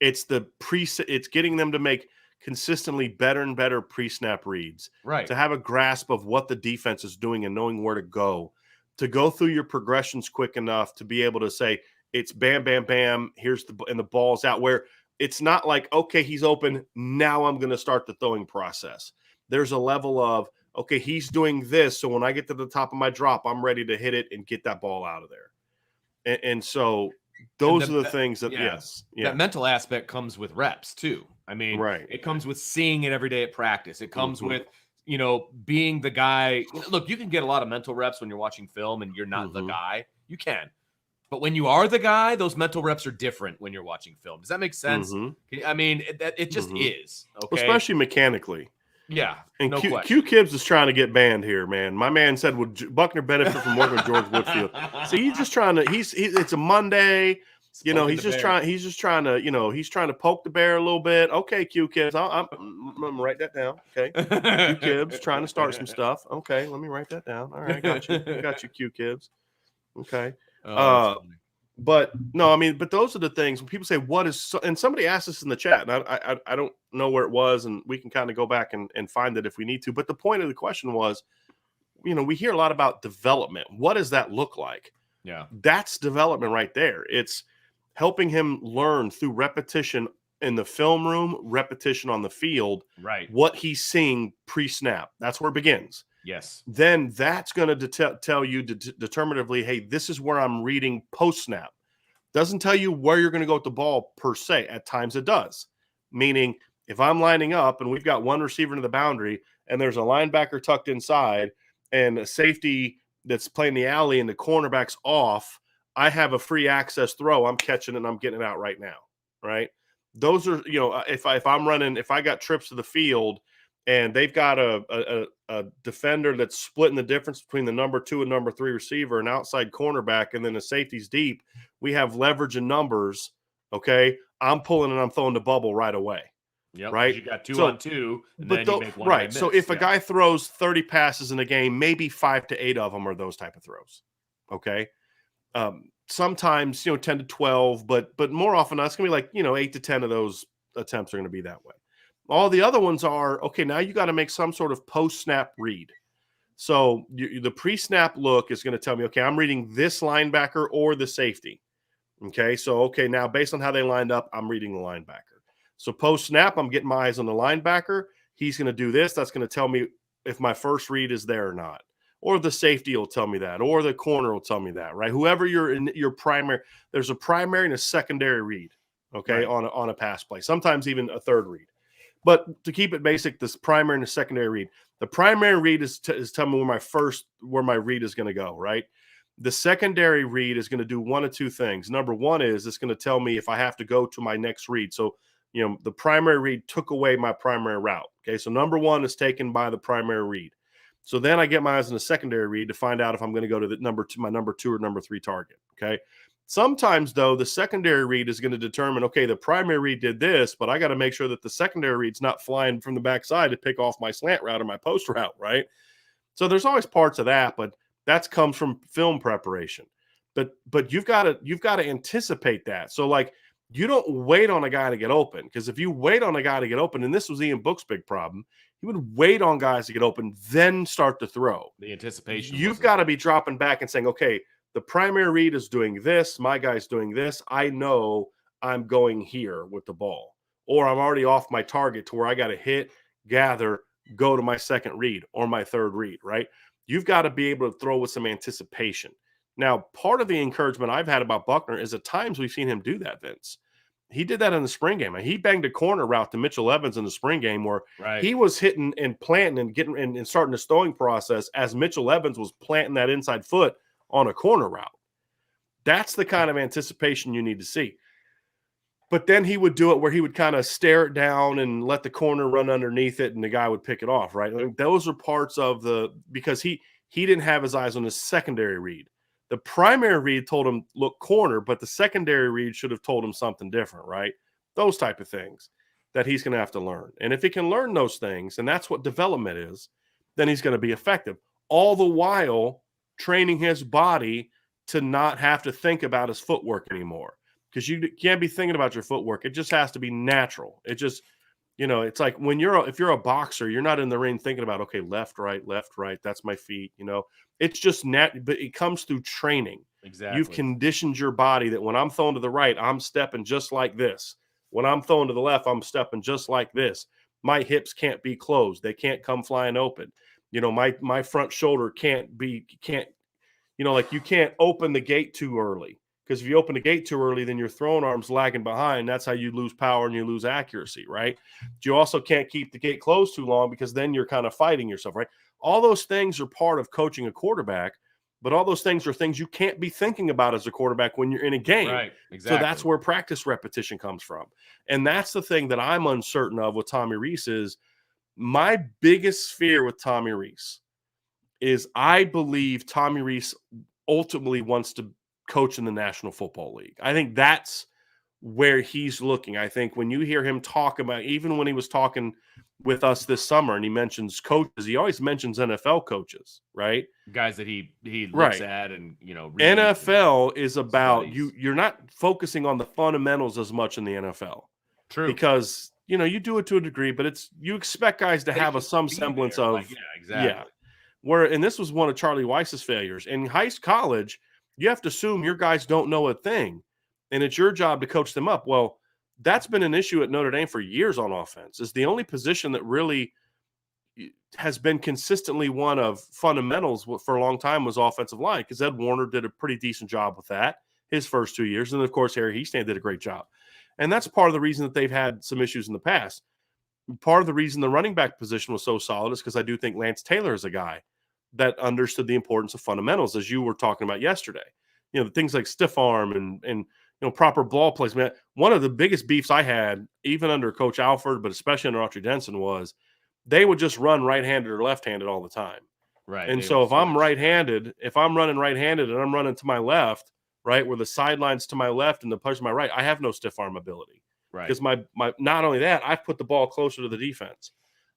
It's it's getting them to make consistently better and better pre-snap reads, right? To have a grasp of what the defense is doing and knowing where to go through your progressions quick enough to be able to say it's bam, bam, bam. Here's the ball's out, where it's not like, okay, he's open. Now I'm going to start the throwing process. There's a level of, okay, he's doing this. So when I get to the top of my drop, I'm ready to hit it and get that ball out of there. And so those are the things that, yes. That mental aspect comes with reps too. I mean, right. It comes with seeing it every day at practice. It comes with, being the guy. Look, you can get a lot of mental reps when you're watching film and you're not the guy. You can. But when you are the guy, those mental reps are different when you're watching film. Does that make sense? I mean, it just is. Okay. Especially mechanically. Yeah. And Q Kibbs is trying to get banned here, man. My man said, would Buckner benefit from working with George Woodfield? See, he's just trying to, it's a Monday. He's just trying to poke the bear a little bit. Okay, Q Kibbs. I'm going to write that down. Okay. Q Kibbs trying to start some stuff. Okay. Let me write that down. All right. Got you, Q Kibbs. Okay. But no, I mean, but those are the things when people say, and somebody asked us in the chat, and I don't know where it was, and we can kind of go back and find it if we need to. But the point of the question was, we hear a lot about development. What does that look like? Yeah. That's development right there. It's helping him learn through repetition in the film room, repetition on the field, right? What he's seeing pre-snap. That's where it begins. Yes. Then that's going to tell you determinatively, hey, this is where I'm reading post-snap. Doesn't tell you where you're going to go with the ball per se. At times it does. Meaning, if I'm lining up and we've got one receiver to the boundary and there's a linebacker tucked inside and a safety that's playing the alley and the cornerback's off, I have a free access throw. I'm catching it and I'm getting it out right now, right? Those are, if I got trips to the field and they've got a defender that's splitting the difference between the number 2 and number 3 receiver, an outside cornerback, and then the safety's deep, we have leverage in numbers, okay? I'm pulling and I'm throwing the bubble right away. Yep, right? You got 2 on 2, and then you make one right. So if a guy throws 30 passes in a game, maybe 5 to 8 of them are those type of throws, okay? Sometimes, 10 to 12, but more often that's going to be like, 8 to 10 of those attempts are going to be that way. All the other ones are, okay, now you got to make some sort of post-snap read. So the pre-snap look is going to tell me, okay, I'm reading this linebacker or the safety. Okay, so, now based on how they lined up, I'm reading the linebacker. So post-snap, I'm getting my eyes on the linebacker. He's going to do this. That's going to tell me if my first read is there or not. Or the safety will tell me that. Or the corner will tell me that, right? Whoever you're in your primary, there's a primary and a secondary read, okay, right, on a pass play. Sometimes even a third read. But to keep it basic, this primary and the secondary read. The primary read is telling me where my read is going to go, right? The secondary read is going to do one of two things. Number one is it's going to tell me if I have to go to my next read. So, the primary read took away my primary route. Okay, so number one is taken by the primary read. So then I get my eyes on the secondary read to find out if I'm going to go to my number 2 or number 3 target. Okay. Sometimes, though, the secondary read is going to determine, okay, the primary read did this, but I got to make sure that the secondary read's not flying from the backside to pick off my slant route or my post route, right? So there's always parts of that, but that comes from film preparation. But you've got to anticipate that. So, like, you don't wait on a guy to get open, because if you wait on a guy to get open, and this was Ian Book's big problem, he would wait on guys to get open, then start to throw. The anticipation. You've got to be dropping back and saying, okay, the primary read is doing this. My guy's doing this. I know I'm going here with the ball, or I'm already off my target to where I got to hit, gather, go to my second read or my third read, right? You've got to be able to throw with some anticipation. Now, part of the encouragement I've had about Buckner is at times we've seen him do that, Vince. He did that in the spring game. He banged a corner route to Mitchell Evans in the spring game where he was hitting and planting and getting and starting the throwing process as Mitchell Evans was planting that inside foot on a corner route. That's the kind of anticipation you need to see. But then he would do it where he would kind of stare it down and let the corner run underneath it, and the guy would pick it off, right? Like those are parts of because he didn't have his eyes on his secondary read. The primary read told him, look, corner, but the secondary read should have told him something different, right? Those type of things that he's going to have to learn. And if he can learn those things, and that's what development is, then he's going to be effective. All the while training his body to not have to think about his footwork anymore. Because you can't be thinking about your footwork. It just has to be natural. It just, it's like if you're a boxer, you're not in the ring thinking about, okay, left, right, that's my feet. It's just but it comes through training. Exactly. You've conditioned your body that when I'm throwing to the right, I'm stepping just like this. When I'm throwing to the left, I'm stepping just like this. My hips can't be closed. They can't come flying open. My front shoulder you can't open the gate too early. Because if you open the gate too early, then your throwing arm's lagging behind. That's how you lose power and you lose accuracy, right? You also can't keep the gate closed too long because then you're kind of fighting yourself, right? All those things are part of coaching a quarterback, but all those things are things you can't be thinking about as a quarterback when you're in a game. Right, exactly. So that's where practice repetition comes from. And that's the thing that I'm uncertain of with Tommy Rees is my biggest fear with Tommy Rees is I believe Tommy Rees ultimately wants to coach in the National Football League. I think that's where he's looking. I think when you hear him talk about, even when he was talking with us this summer and he mentions coaches, he always mentions NFL coaches, right? Guys that he looks at and, NFL is about studies. You're not focusing on the fundamentals as much in the NFL. True. Because, you do it to a degree, but you expect guys to have some semblance there. of, exactly. And this was one of Charlie Weiss's failures. In college, you have to assume your guys don't know a thing, and it's your job to coach them up. Well, that's been an issue at Notre Dame for years on offense. It's the only position that really has been consistently one of fundamentals for a long time was offensive line, because Ed Warner did a pretty decent job with that his first 2 years. And, of course, Harry Hiestand did a great job. And that's part of the reason that they've had some issues in the past. Part of the reason the running back position was so solid is because I do think Lance Taylor is a guy that understood the importance of fundamentals, as you were talking about yesterday. Things like stiff arm and proper ball placement. One of the biggest beefs I had, even under Coach Alford, but especially under Autry Denson, was they would just run right-handed or left-handed all the time. Right. And so if I'm right-handed, if I'm running right-handed and I'm running to my left, right, where the sideline's to my left and the push to my right, I have no stiff arm ability. Right. Because my not only that, I've put the ball closer to the defense.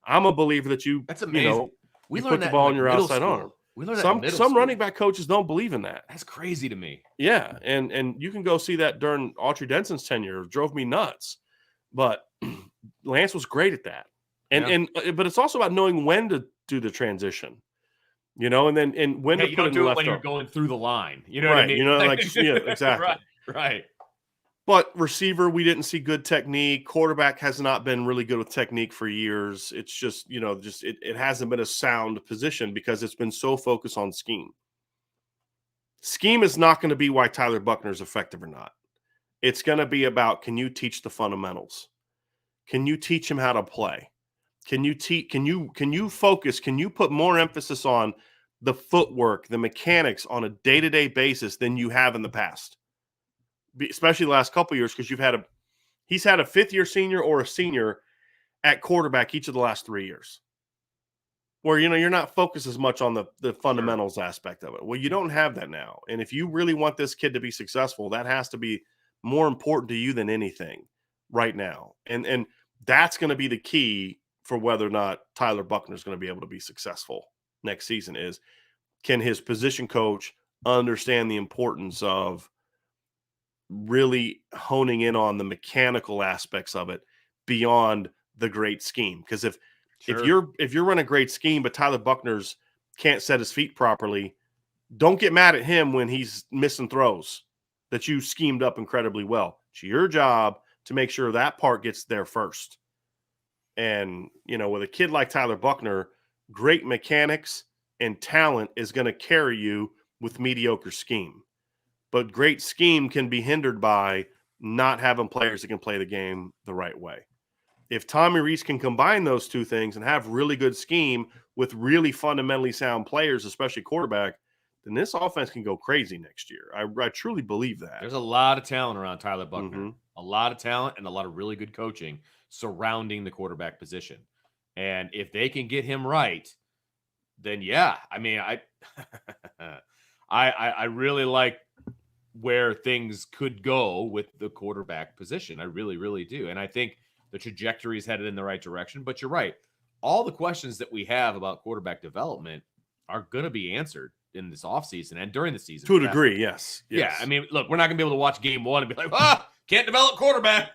I'm a believer that that's amazing. We put the ball in your outside arm. We learned that some running back coaches don't believe in that. That's crazy to me. Yeah, and you can go see that during Autry Denson's tenure. It drove me nuts. But Lance was great at that. But it's also about knowing when to do the transition. And when to you put don't in do the it when left you're arm. going through the line. You know what I mean? Exactly. Right. But receiver, we didn't see good technique. Quarterback has not been really good with technique for years. It's just, it hasn't been a sound position because it's been so focused on scheme. Scheme is not going to be why Tyler Buckner is effective or not. It's going to be about, can you teach the fundamentals? Can you teach him how to play? Can you focus? Can you put more emphasis on the footwork, the mechanics on a day-to-day basis than you have in the past? Especially the last couple of years, because he's had a fifth-year senior or a senior at quarterback each of the last 3 years, where you're not focused as much on the fundamentals aspect of it. Well, you don't have that now, and if you really want this kid to be successful, that has to be more important to you than anything right now, and that's going to be the key for whether or not Tyler Buckner is going to be able to be successful next season. Is can his position coach understand the importance of really honing in on the mechanical aspects of it beyond the great scheme? Because if you're running a great scheme, but Tyler Buckner's can't set his feet properly, don't get mad at him when he's missing throws that you schemed up incredibly well. It's your job to make sure that part gets there first. And, with a kid like Tyler Buckner, great mechanics and talent is going to carry you with mediocre scheme. But great scheme can be hindered by not having players that can play the game the right way. If Tommy Rees can combine those two things and have really good scheme with really fundamentally sound players, especially quarterback, then this offense can go crazy next year. I truly believe that. There's a lot of talent around Tyler Buckner. Mm-hmm. A lot of talent and a lot of really good coaching surrounding the quarterback position. And if they can get him right, then yeah, I mean, I really like where things could go with the quarterback position. I really, really do. And I think the trajectory is headed in the right direction. But you're right. All the questions that we have about quarterback development are going to be answered in this offseason and during the season. To a degree, yes. Yeah, I mean, look, we're not going to be able to watch game one and be like, can't develop quarterback.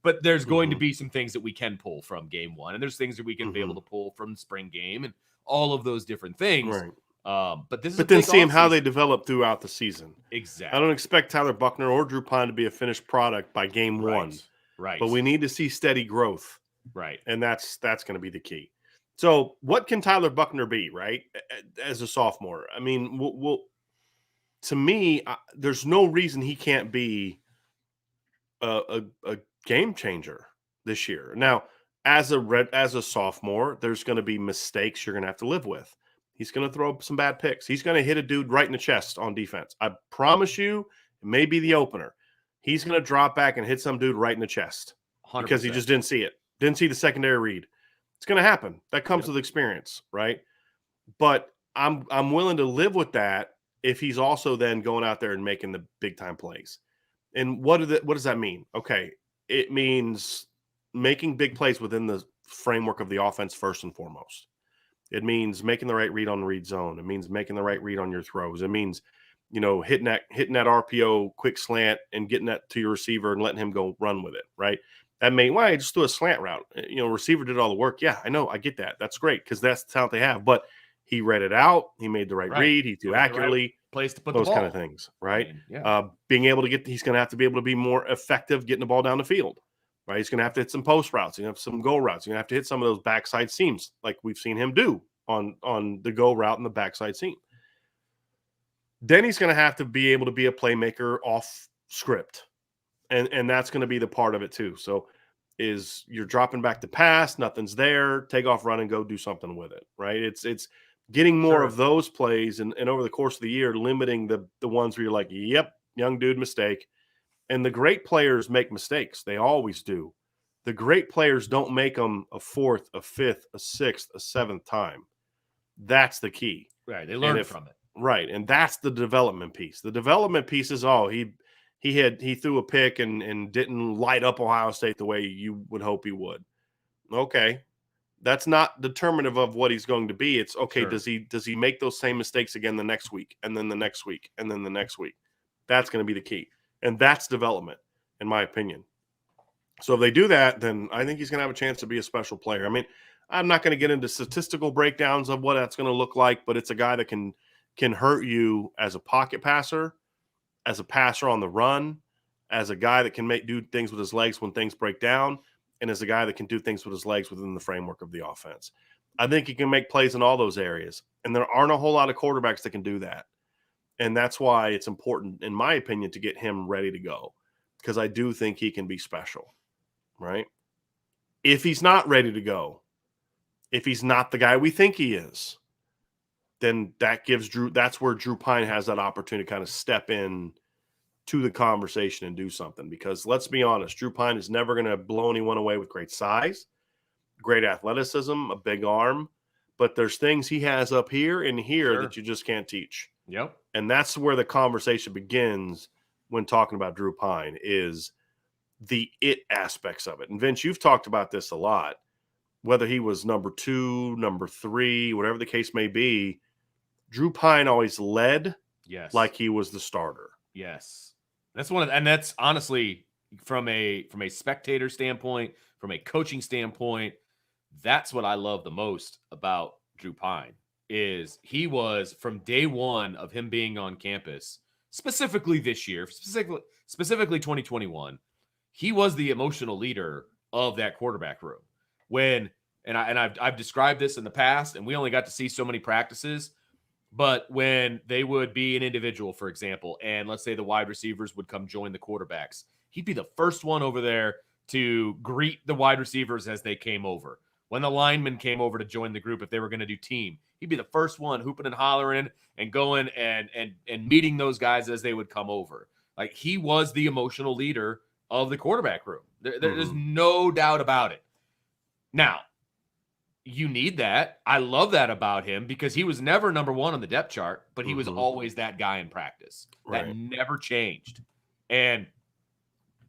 But there's going to be some things that we can pull from game one. And there's things that we can be able to pull from the spring game and all of those different things. Right. But this is then seeing how they develop throughout the season. Exactly. I don't expect Tyler Buckner or Drew Pine to be a finished product by game one. Right. But we need to see steady growth. Right. And that's going to be the key. So what can Tyler Buckner be, right, as a sophomore? I mean, to me, there's no reason he can't be a game changer this year. Now, as a sophomore, there's going to be mistakes you're going to have to live with. He's going to throw some bad picks. He's going to hit a dude right in the chest on defense. I promise it may be the opener. He's going to drop back and hit some dude right in the chest 100%. Because he just didn't see it. Didn't see the secondary read. It's going to happen. That comes with experience, right? But I'm willing to live with that if he's also then going out there and making the big time plays. And what does that mean? Okay, it means making big plays within the framework of the offense first and foremost. It means making the right read on the read zone. It means making the right read on your throws. It means, hitting that RPO quick slant and getting that to your receiver and letting him go run with it, right? That may, I just do a slant route. Receiver did all the work. Yeah, I know. I get that. That's great because that's the talent they have. But he read it out. He made the right read. He threw accurately. Place to put those the ball. Kind of things, right? I mean, being able to he's going to have to be able to be more effective getting the ball down the field, right? He's going to have to hit some post routes. He's going to have some go routes. He's going to have to hit some of those backside seams like we've seen him do on the go route and the backside seam. Then he's going to have to be able to be a playmaker off script. And that's going to be the part of it too. So is you're dropping back to pass, nothing's there, take off, run, and go do something with it, right? It's getting more of those plays and over the course of the year, limiting the ones where you're like, yep, young dude, mistake. And the great players make mistakes. They always do. The great players don't make them a fourth, a fifth, a sixth, a seventh time. That's the key. Right. They learn from it. Right. And that's the development piece. The development piece is, he threw a pick and didn't light up Ohio State the way you would hope he would. Okay. That's not determinative of what he's going to be. It's okay. Sure. Does he make those same mistakes again the next week and then the next week and then the next week? That's going to be the key. And that's development, in my opinion. So if they do that, then I think he's going to have a chance to be a special player. I mean, I'm not going to get into statistical breakdowns of what that's going to look like, but it's a guy that can hurt you as a pocket passer, as a passer on the run, as a guy that can do things with his legs when things break down, and as a guy that can do things with his legs within the framework of the offense. I think he can make plays in all those areas, and there aren't a whole lot of quarterbacks that can do that. And that's why it's important, in my opinion, to get him ready to go, because I do think he can be special, right? If he's not ready to go, if he's not the guy we think he is, then that's where Drew Pine has that opportunity to kind of step in to the conversation and do something. Because let's be honest, Drew Pine is never going to blow anyone away with great size, great athleticism, a big arm, but there's things he has up here and here that you just can't teach. Yep. And that's where the conversation begins when talking about Drew Pine, is the it aspects of it. And Vince, you've talked about this a lot, whether he was number 2, number 3, whatever the case may be. Drew Pine always led like he was the starter. Yes. That's and that's honestly from a spectator standpoint, from a coaching standpoint, that's what I love the most about Drew Pine. Is he was, from day one of him being on campus, specifically this year, specifically 2021, he was the emotional leader of that quarterback room. I've described this in the past, and we only got to see so many practices, but when they would be an individual, for example, and let's say the wide receivers would come join the quarterbacks, he'd be the first one over there to greet the wide receivers as they came over. when the linemen came over to join the group, if they were going to do team, he'd be the first one hooping and hollering and going and meeting those guys as they would come over. Like, he was the emotional leader of the quarterback room. There's no doubt about it. Now, you need that. I love that about him because he was never number one on the depth chart, but he was always that guy in practice. That never changed. And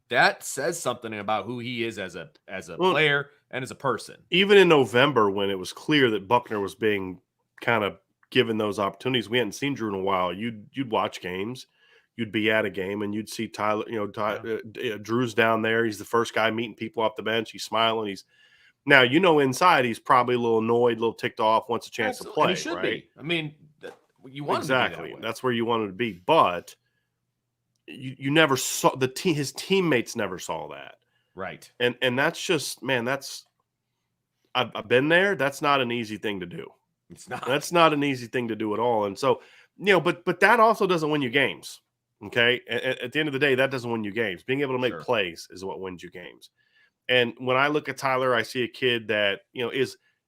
that says something about who he is as a player and as a person. Even in November, when it was clear that Buckner was being kind of given those opportunities, we hadn't seen Drew in a while. You'd watch games, you'd be at a game, and you'd see Tyler. Drew's down there. He's the first guy meeting people off the bench. He's smiling. Now, inside he's probably a little annoyed, a little ticked off, wants a chance to play. And he should be. I mean, you want him to be that way. That's where you want him to be, but you never saw his teammates never saw that. Right. And that's just, man, I've been there. That's not an easy thing to do. It's not. That's not an easy thing to do at all. And so, but that also doesn't win you games. Okay. At the end of the day, that doesn't win you games. Being able to make plays is what wins you games. And when I look at Tyler, I see a kid that,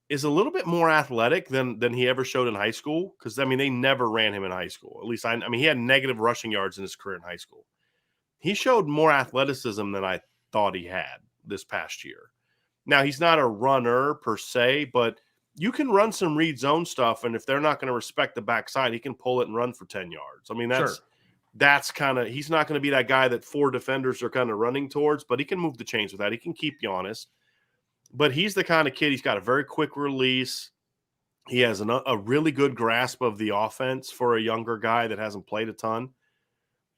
is a little bit more athletic than he ever showed in high school. Because, they never ran him in high school. At least, he had negative rushing yards in his career in high school. He showed more athleticism than I thought he had this past year. Now, he's not a runner per se, but you can run some read zone stuff. And if they're not going to respect the backside, he can pull it and run for 10 yards. That's kind of, he's not going to be that guy that four defenders are kind of running towards, but he can move the chains with that. He can keep you honest. But he's the kind of kid, he's got a very quick release. He has a really good grasp of the offense for a younger guy that hasn't played a ton.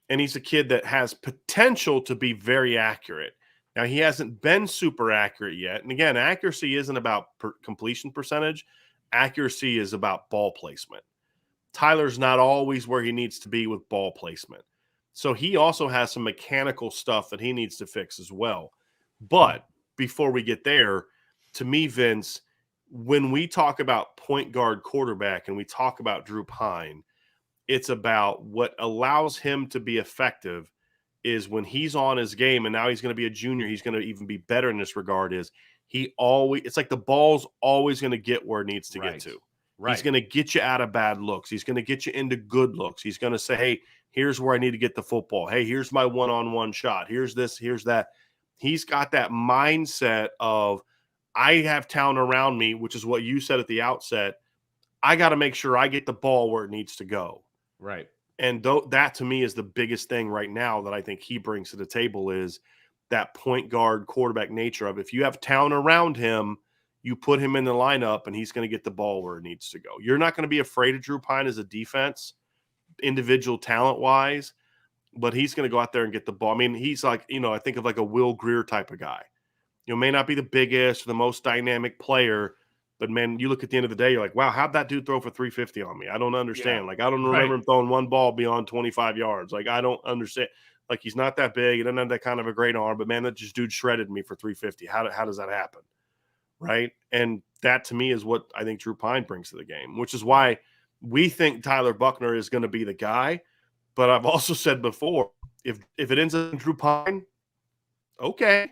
And he's a kid that has potential to be very accurate. Now, he hasn't been super accurate yet. And again, accuracy isn't about completion percentage. Accuracy is about ball placement. Tyler's not always where he needs to be with ball placement. So he also has some mechanical stuff that he needs to fix as well. But before we get there, to me, Vince, when we talk about point guard quarterback and we talk about Drew Pine, it's about what allows him to be effective is when he's on his game, and now he's going to be a junior, he's going to even be better in this regard, is it's like the ball's always going to get where it needs to get to. Right. He's going to get you out of bad looks. He's going to get you into good looks. He's going to say, hey, here's where I need to get the football. Hey, here's my one-on-one shot. Here's this, here's that. He's got that mindset of, I have talent around me, which is what you said at the outset. I got to make sure I get the ball where it needs to go. Right. And that to me is the biggest thing right now that I think he brings to the table is that point guard quarterback nature of, if you have talent around him, you put him in the lineup and he's going to get the ball where it needs to go. You're not going to be afraid of Drew Pine as a defense, individual talent wise, but he's going to go out there and get the ball. He's like, I think of like a Will Greer type of guy. May not be the biggest or the most dynamic player, but man, you look at the end of the day, you're like, wow, how'd that dude throw for 350 on me? I don't understand. Yeah. Like, I don't remember him throwing one ball beyond 25 yards. Like, I don't understand. Like, he's not that big. He doesn't have that kind of a great arm, but man, that just dude shredded me for 350. How does that happen? Right. And that to me is what I think Drew Pine brings to the game, which is why we think Tyler Buckner is going to be the guy. But I've also said before, if it ends up in Drew Pine, okay,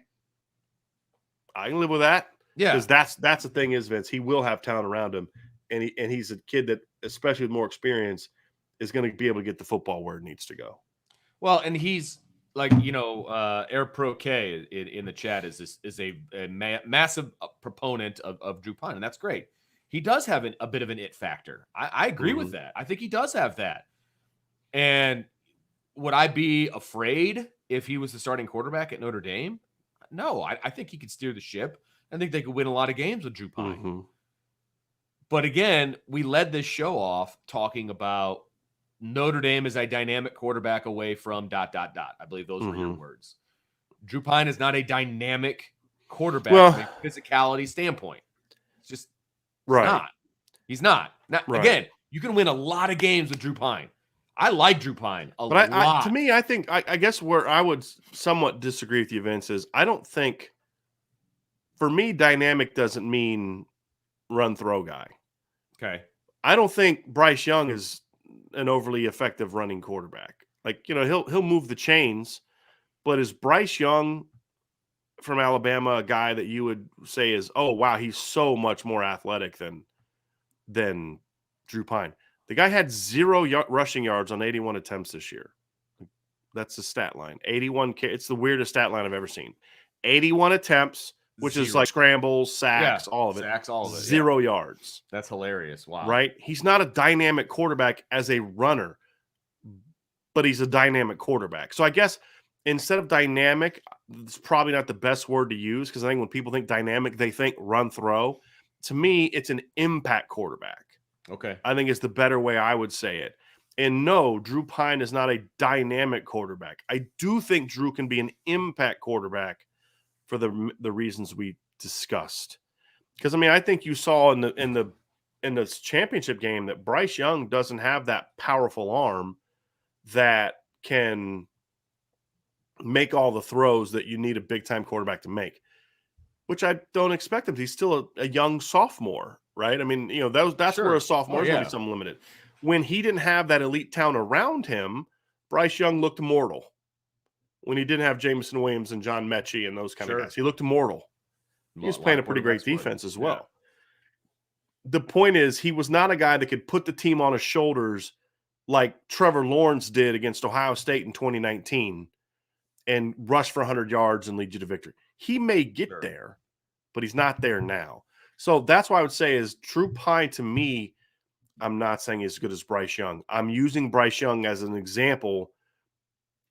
I can live with that. Yeah. Because that's the thing is, Vince, he will have talent around him. And he's a kid that, especially with more experience, is going to be able to get the football where it needs to go. Well, and he's like, Air Pro K in the chat is a massive proponent of Drew Pine, and that's great. He does have a bit of an it factor. I agree with that. I think he does have that. And would I be afraid if he was the starting quarterback at Notre Dame? No, I think he could steer the ship. I think they could win a lot of games with Drew Pine. Mm-hmm. But again, we led this show off talking about Notre Dame is a dynamic quarterback away from ... I believe those were your words. Drew Pine is not a dynamic quarterback from a physicality standpoint. It's just not. He's not. Now, again, you can win a lot of games with Drew Pine. I like Drew Pine a lot. To me, I think, I guess where I would somewhat disagree with you, Vince, is I don't think, for me, dynamic doesn't mean run-throw guy. Okay. I don't think Bryce Young is an overly effective running quarterback. Like, he'll move the chains, but is Bryce Young from Alabama, a guy that you would say is, oh wow, he's so much more athletic than Drew Pine. The guy had 0 rushing yards on 81 attempts this year. That's the stat line. 81. It's the weirdest stat line I've ever seen. 81 attempts, which is like scrambles, sacks, all of it. Sacks, all of it. 0 yards. That's hilarious. Wow. Right? He's not a dynamic quarterback as a runner, but he's a dynamic quarterback. So I guess instead of dynamic, it's probably not the best word to use, because I think when people think dynamic, they think run throw. To me, it's an impact quarterback. Okay. I think it's the better way I would say it. And no, Drew Pine is not a dynamic quarterback. I do think Drew can be an impact quarterback for the reasons we discussed. Because I mean, I think you saw in the championship game that Bryce Young doesn't have that powerful arm that can make all the throws that you need a big time quarterback to make, which I don't expect him. He's still a young sophomore, right? I mean, you know, that's where a sophomore is going to be something limited. When he didn't have that elite talent around him, Bryce Young looked immortal. When he didn't have Jameson Williams and John Mechie and those kind of guys, he looked immortal. He was playing a pretty great defense as well. Yeah. The point is, he was not a guy that could put the team on his shoulders like Trevor Lawrence did against Ohio State in 2019 and rush for 100 yards and lead you to victory. He may get there, but he's not there now. So that's why I would say is Drew Pine, to me, I'm not saying he's as good as Bryce Young. I'm using Bryce Young as an example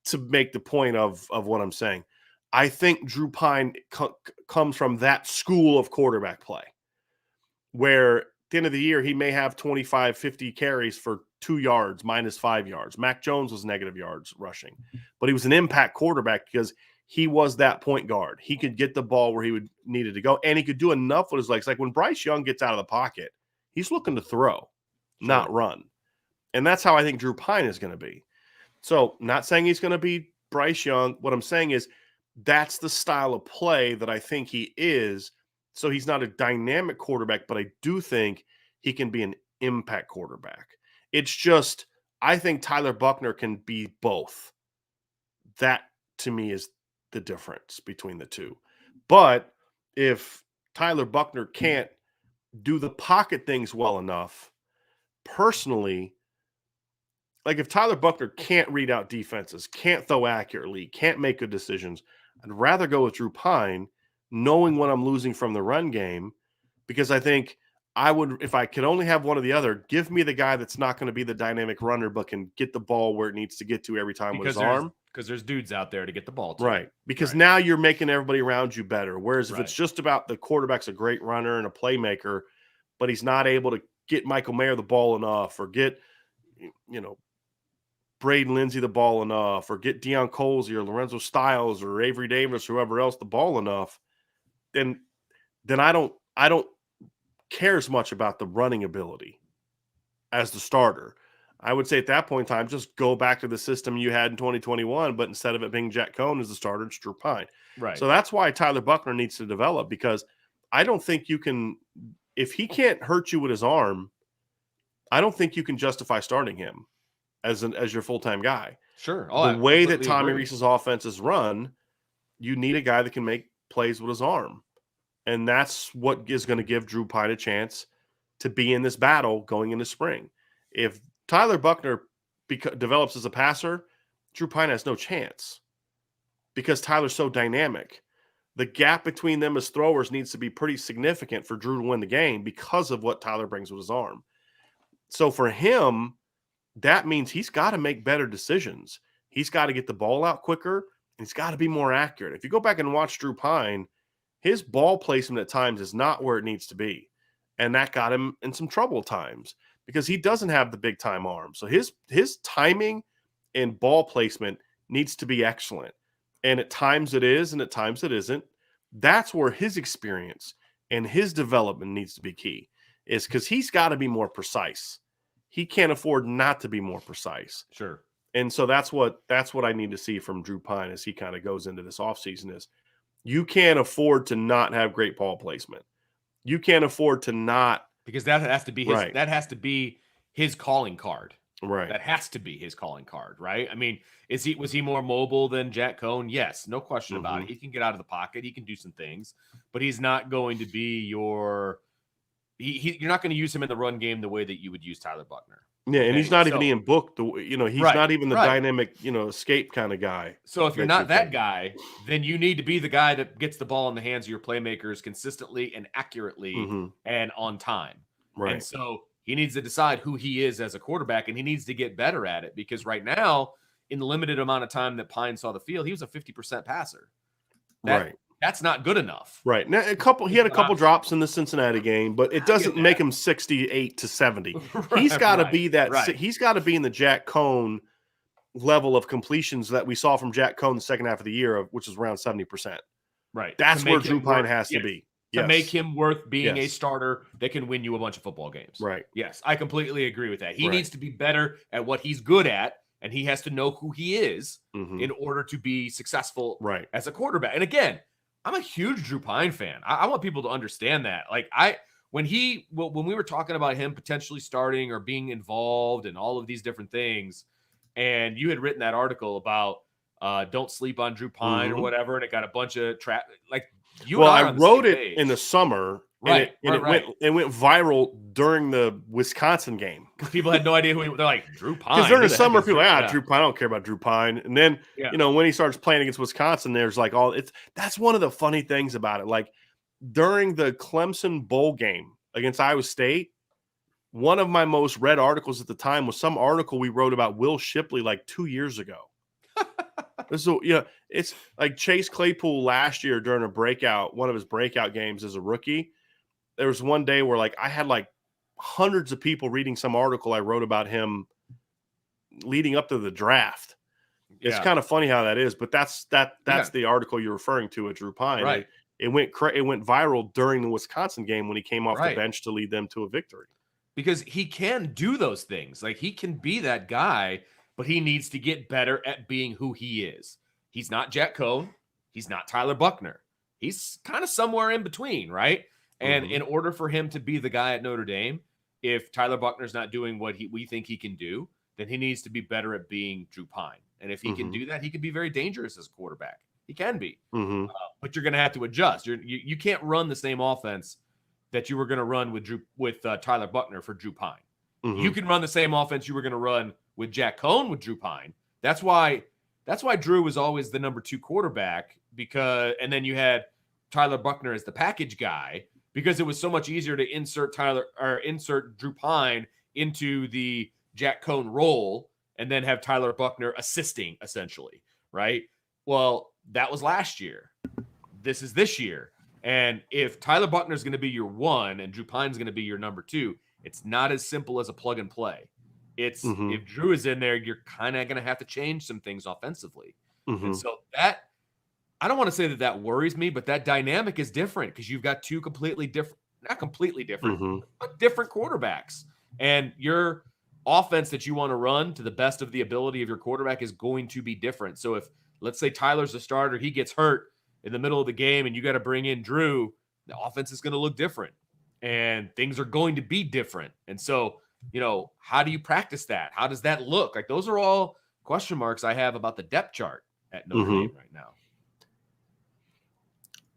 to make the point of what I'm saying. I think Drew Pine comes from that school of quarterback play where at the end of the year, he may have 25, 50 carries for 2 yards, minus 5 yards. Mac Jones was negative yards rushing, but he was an impact quarterback because he was that point guard. He could get the ball where he needed to go, and he could do enough with his legs. Like when Bryce Young gets out of the pocket, he's looking to throw, not run. And that's how I think Drew Pine is going to be. So not saying he's going to be Bryce Young. What I'm saying is that's the style of play that I think he is. So he's not a dynamic quarterback, but I do think he can be an impact quarterback. It's just, I think Tyler Buckner can be both. That, to me, is the difference between the two. But if Tyler Buckner can't do the pocket things well enough, personally, like if Tyler Buckner can't read out defenses, can't throw accurately, can't make good decisions, I'd rather go with Drew Pine, knowing what I'm losing from the run game, because I think I would, if I could only have one or the other, give me the guy that's not going to be the dynamic runner, but can get the ball where it needs to get to every time with his arm. Because there's dudes out there to get the ball to. Right. Because now you're making everybody around you better. Whereas if it's just about the quarterback's a great runner and a playmaker, but he's not able to get Michael Mayer the ball enough, or get, you know, Braden Lindsey the ball enough, or get Deion Colesy or Lorenzo Styles or Avery Davis or whoever else the ball enough, then I don't care as much about the running ability as the starter. I would say at that point in time, just go back to the system you had in 2021, but instead of it being Jack Cohn as the starter, it's Drew Pine. Right. So that's why Tyler Buckner needs to develop, because I don't think you can, if he can't hurt you with his arm, I don't think you can justify starting him as your full-time guy. Sure. The way that Tommy Rees's offense is run, you need a guy that can make plays with his arm. And that's what is going to give Drew Pine a chance to be in this battle going into spring. If Tyler Buckner develops as a passer, Drew Pine has no chance because Tyler's so dynamic. The gap between them as throwers needs to be pretty significant for Drew to win the game because of what Tyler brings with his arm. So for him, that means he's got to make better decisions. He's got to get the ball out quicker, and he's got to be more accurate. If you go back and watch Drew Pine, his ball placement at times is not where it needs to be. And that got him in some trouble at times because he doesn't have the big time arm. So his timing and ball placement needs to be excellent. And at times it is, and at times it isn't. That's where his experience and his development needs to be key, is because he's got to be more precise. He can't afford not to be more precise. Sure. And so that's what I need to see from Drew Pine as he kind of goes into this offseason is you can't afford to not have great ball placement. You can't afford to not, because that has to be his, that has to be his calling card. Right. That has to be his calling card, right? I mean, was he more mobile than Jack Cohn? Yes, no question about it. He can get out of the pocket, he can do some things, but he's not going to be you're not going to use him in the run game the way that you would use Tyler Buckner. Yeah, and Okay? he's not even being booked. He's not even the dynamic, escape kind of guy. So if you're not that guy, then you need to be the guy that gets the ball in the hands of your playmakers consistently and accurately and on time. Right. And so he needs to decide who he is as a quarterback, and he needs to get better at it, because right now, in the limited amount of time that Pine saw the field, he was a 50% passer. That's not good enough. Right. Now, he had a couple drops in the Cincinnati game, but it doesn't make him 68 to 70. He's got to be that. Right. He's got to be in the Jack Cohn level of completions that we saw from Jack Cohn the second half of the year, which is around 70%. Right. That's where Drew Pine has to be. To make him worth being a starter that can win you a bunch of football games. Right. Yes, I completely agree with that. He needs to be better at what he's good at, and he has to know who he is in order to be successful as a quarterback. And again, I'm a huge Drew Pine fan. I want people to understand that. Like when we were talking about him potentially starting or being involved in all of these different things, and you had written that article about don't sleep on Drew Pine or whatever, and it got a bunch of I wrote it in the summer, and it went viral during the Wisconsin game. People had no idea who they're like, Drew Pine. Because during the summer, people are like, Drew Pine, I don't care about Drew Pine. And then, when he starts playing against Wisconsin, there's like that's one of the funny things about it. Like during the Clemson bowl game against Iowa State, one of my most read articles at the time was some article we wrote about Will Shipley like 2 years ago. So, it's like Chase Claypool last year during one of his breakout games as a rookie. There was one day where I had hundreds of people reading some article I wrote about him leading up to the draft. It's kind of funny how that is, but that's the article you're referring to at Drew Pine. Right. It went viral during the Wisconsin game when he came off the bench to lead them to a victory. Because he can do those things. Like he can be that guy, but he needs to get better at being who he is. He's not Jack Cohn. He's not Tyler Buckner. He's kind of somewhere in between, right? And in order for him to be the guy at Notre Dame, if Tyler Buckner's not doing what we think he can do, then he needs to be better at being Drew Pine. And if he can do that, he can be very dangerous as a quarterback. He can be. But you're going to have to adjust. You can't run the same offense that you were going to run with Tyler Buckner for Drew Pine. You can run the same offense you were going to run with Jack Cohn with Drew Pine. That's why Drew was always the number 2 quarterback, and then you had Tyler Buckner as the package guy, because it was so much easier to insert Drew Pine into the Jack Cohn role and then have Tyler Buckner assisting, essentially, right? Well, that was last year. This is this year. And if Tyler Buckner is going to be your 1 and Drew Pine is going to be your number 2, it's not as simple as a plug and play. It's if Drew is in there, you're kind of going to have to change some things offensively. And so that, I don't want to say that worries me, but that dynamic is different because you've got two completely different, not completely different, but different quarterbacks. And your offense that you want to run to the best of the ability of your quarterback is going to be different. So if, let's say Tyler's the starter, he gets hurt in the middle of the game and you got to bring in Drew, the offense is going to look different and things are going to be different. And so, you know, how do you practice that? How does that look? Like, those are all question marks I have about the depth chart at Notre Dame right now.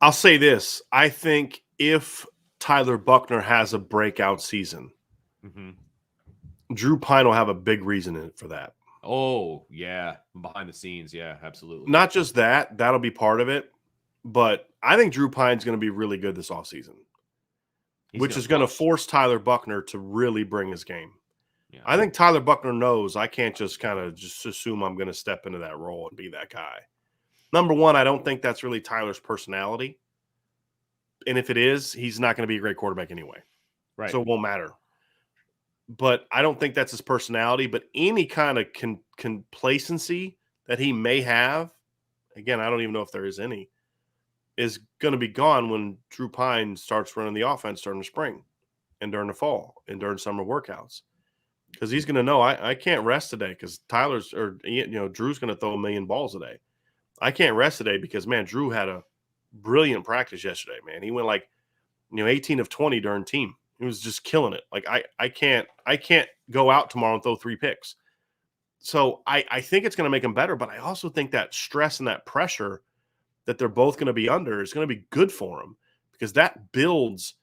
I'll say this. I think if Tyler Buckner has a breakout season, Drew Pine will have a big reason in it for that. Oh, yeah. Behind the scenes. Yeah, absolutely. Not just that. That'll be part of it. But I think Drew Pine's going to be really good this offseason, which is going to force Tyler Buckner to really bring his game. Yeah. I think Tyler Buckner knows I can't just kind of just assume I'm going to step into that role and be that guy. Number one, I don't think that's really Tyler's personality. And if it is, he's not going to be a great quarterback anyway. Right. So it won't matter. But I don't think that's his personality. But any kind of complacency that he may have, again, I don't even know if there is any, is going to be gone when Drew Pine starts running the offense during the spring and during the fall and during summer workouts. Because he's going to know I can't rest today because Drew's going to throw 1 million balls a day. I can't rest today because, man, Drew had a brilliant practice yesterday, man. He went 18 of 20 during team. He was just killing it. Like I can't go out tomorrow and throw 3 picks. So I think it's going to make him better, but I also think that stress and that pressure that they're both going to be under is going to be good for him, because that builds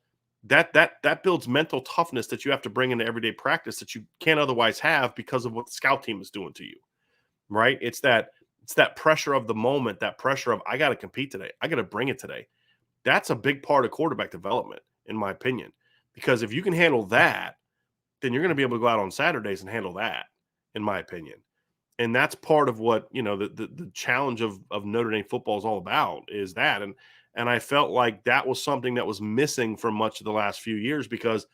that builds mental toughness that you have to bring into everyday practice that you can't otherwise have because of what the scout team is doing to you, right? It's that pressure of the moment, that pressure of, I got to compete today, I got to bring it today. That's a big part of quarterback development, in my opinion, because if you can handle that, then you're going to be able to go out on Saturdays and handle that, in my opinion. And that's part of what, the challenge of Notre Dame football is all about, is that. And I felt like that was something that was missing for much of the last few years, because